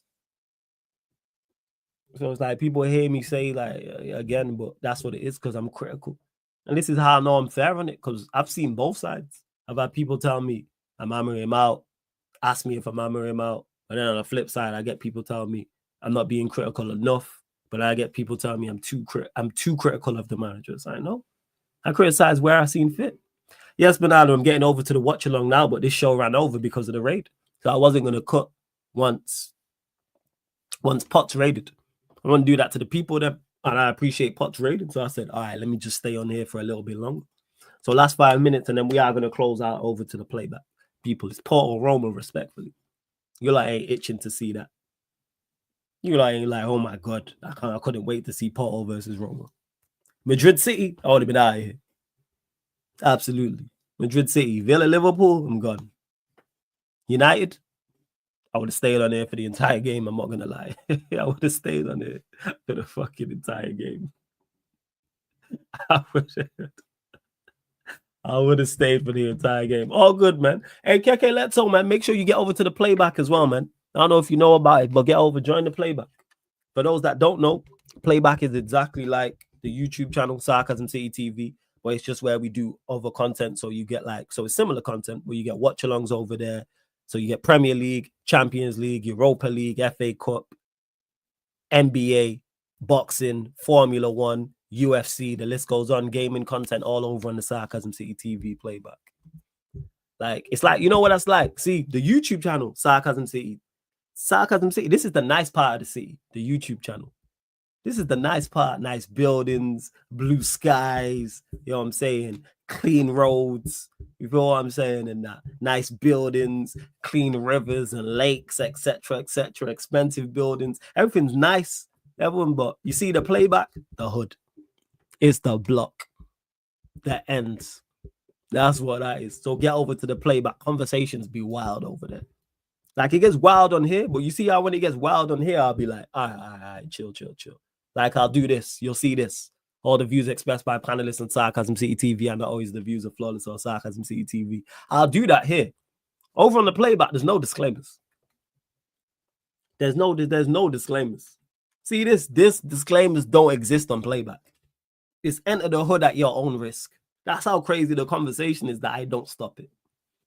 So it's like people hear me say, like, again, but that's what it is because I'm critical. And this is how I know I'm fair on it because I've seen both sides. I've had people tell me I'm hammering him out, ask me if I'm hammering him out. And then on the flip side, I get people telling me I'm not being critical enough. But I get people telling me I'm too critical of the managers. I know. I criticize where I seen fit. Yes, Bernardo, I'm getting over to the watch along now, but this show ran over because of the raid. So I wasn't going to cut once Potts raided. I want to do that to the people then. And I appreciate Potts raiding. So I said, all right, let me just stay on here for a little bit longer. So last 5 minutes, and then we are going to close out over to the playback. People, it's Porto Roma, respectfully. You're like, ain't itching to see that. You're like, oh my God, I couldn't wait to see Porto versus Roma. Madrid City, I would have been out of here. Absolutely. Madrid City, Villa, Liverpool, I'm gone. United, I would have stayed on there for the entire game. I'm not going to lie. I would have stayed on there for the fucking entire game. I would have stayed for the entire game. All good, man. Hey, Keke Letso, man, make sure you get over to the playback as well, man. I don't know if you know about it, but get over, join the playback. For those that don't know, playback is exactly like the YouTube channel, Sarcasm City TV, but it's just where we do other content. So you get like, so it's similar content where you get watch alongs over there. So you get Premier League, Champions League, Europa League, FA Cup, NBA, boxing, Formula One, UFC, the list goes on, gaming content all over on the Sarcasm City TV playback. Like, it's like, you know what that's like? See, the YouTube channel, Sarcasm City. Sarcasm City, this is the nice part of the city, the YouTube channel. This is the nice part, nice buildings, blue skies, you know what I'm saying? Clean roads, you feel what I'm saying? And that nice buildings, clean rivers and lakes, etc., etc., expensive buildings. Everything's nice, everyone, but you see the playback, the hood. It's the block that ends. That's what that is. So get over to the playback. Conversations be wild over there. Like, it gets wild on here, but you see how when it gets wild on here, I'll be like, all right, chill. Like, I'll do this. You'll see this. All the views expressed by panelists on Sarcasm City TV and not always the views of Flawless or Sarcasm City TV. I'll do that here. Over on the playback, there's no disclaimers. There's no disclaimers. See, this disclaimers don't exist on playback. It's enter the hood at your own risk. That's how crazy the conversation is that I don't stop it.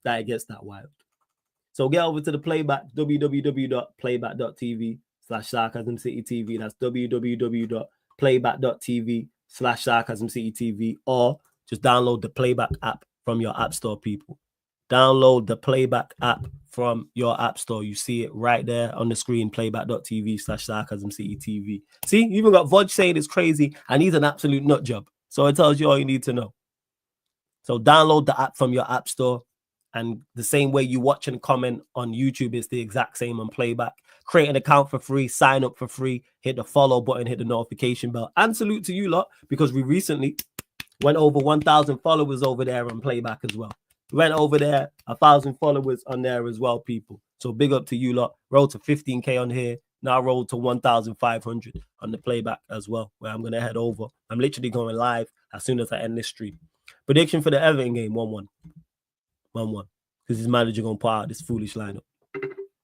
That it gets that wild. So get over to the playback, www.playback.tv/Sarcasm City TV. That's www.playback.tv/Sarcasm City TV, or just download the playback app from your app store, people. Download the playback app from your app store. You see it right there on the screen, playback.tv/Sarcasm City TV. See, you even got Vodge saying it's crazy and he's an absolute nut job. So it tells you all you need to know. So download the app from your app store. And the same way you watch and comment on YouTube is the exact same on playback. Create an account for free, sign up for free, hit the follow button, hit the notification bell. And salute to you lot, because we recently went over 1,000 followers over there on playback as well. We went over there, 1,000 followers on there as well, people. So big up to you lot. Roll to 15K on here. Now roll to 1,500 on the playback as well, where I'm going to head over. I'm literally going live as soon as I end this stream. Prediction for the Everton game, 1-1. 1-1. Because his manager going to put out this foolish lineup.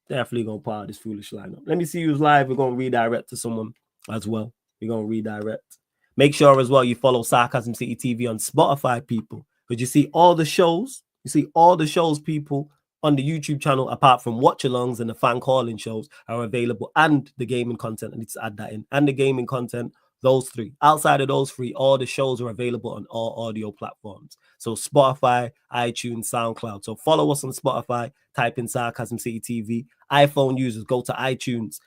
Definitely going to put out this foolish lineup. Let me see who's live. We're going to redirect to someone as well. We're going to redirect. Make sure as well you follow Sarcasm City TV on Spotify, people. Because you see all the shows. You see all the shows, people, on the YouTube channel, apart from watch-alongs and the fan calling shows, are available. And the gaming content. I need to add that in. And the gaming content. Those three. Outside of those three, all the shows are available on all audio platforms. So Spotify, iTunes, SoundCloud. So follow us on Spotify, type in Sarcasm City TV. iPhone users, go to iTunes,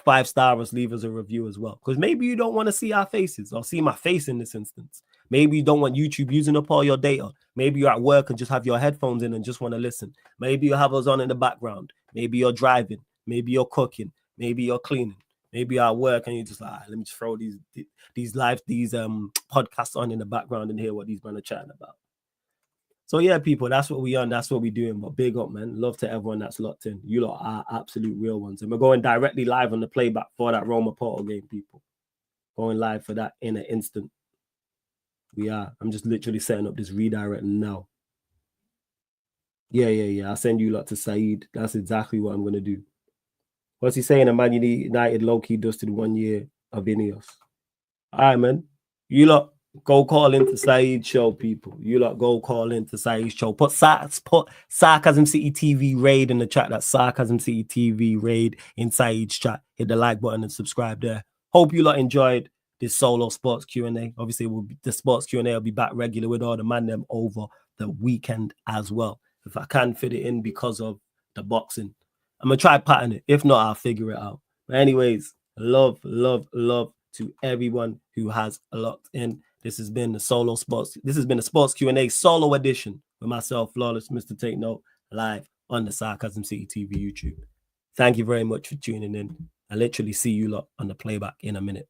5-star us, leave us a review as well. Because maybe you don't want to see our faces or see my face in this instance. Maybe you don't want YouTube using up all your data. Maybe you're at work and just have your headphones in and just want to listen. Maybe you have us on in the background. Maybe you're driving. Maybe you're cooking. Maybe you're cleaning. Maybe you're at work and you're just like, let me just throw these podcasts on in the background and hear what these men are chatting about. So yeah, people, that's what we on. That's what we're doing. But big up, man. Love to everyone that's locked in. You lot are absolute real ones. And we're going directly live on the playback for that Roma Porto game, people. Going live for that in an instant. We are. I'm just literally setting up this redirect now. Yeah. I'll send you lot to Saeed. That's exactly what I'm going to do. What's he saying? A Man United low-key dusted 1 year of Ineos. All right, man. You lot go call into Saeed's show, people. You lot go call into Saeed's show. Put Sarcasm City TV raid in the chat. That's Sarcasm City TV raid in Saeed's chat. Hit the like button and subscribe there. Hope you lot enjoyed this solo sports Q&A. Obviously, the sports Q&A will be back regular with all the man them over the weekend as well. If I can fit it in because of the boxing. I'm going to try pattern it. If not, I'll figure it out. But anyways, love to everyone who has locked in. This has been the solo sports. This has been the sports Q&A solo edition with myself, Flawless, Mr. Take Note, live on the Sarcasm City TV YouTube. Thank you very much for tuning in. I literally see you lot on the playback in a minute.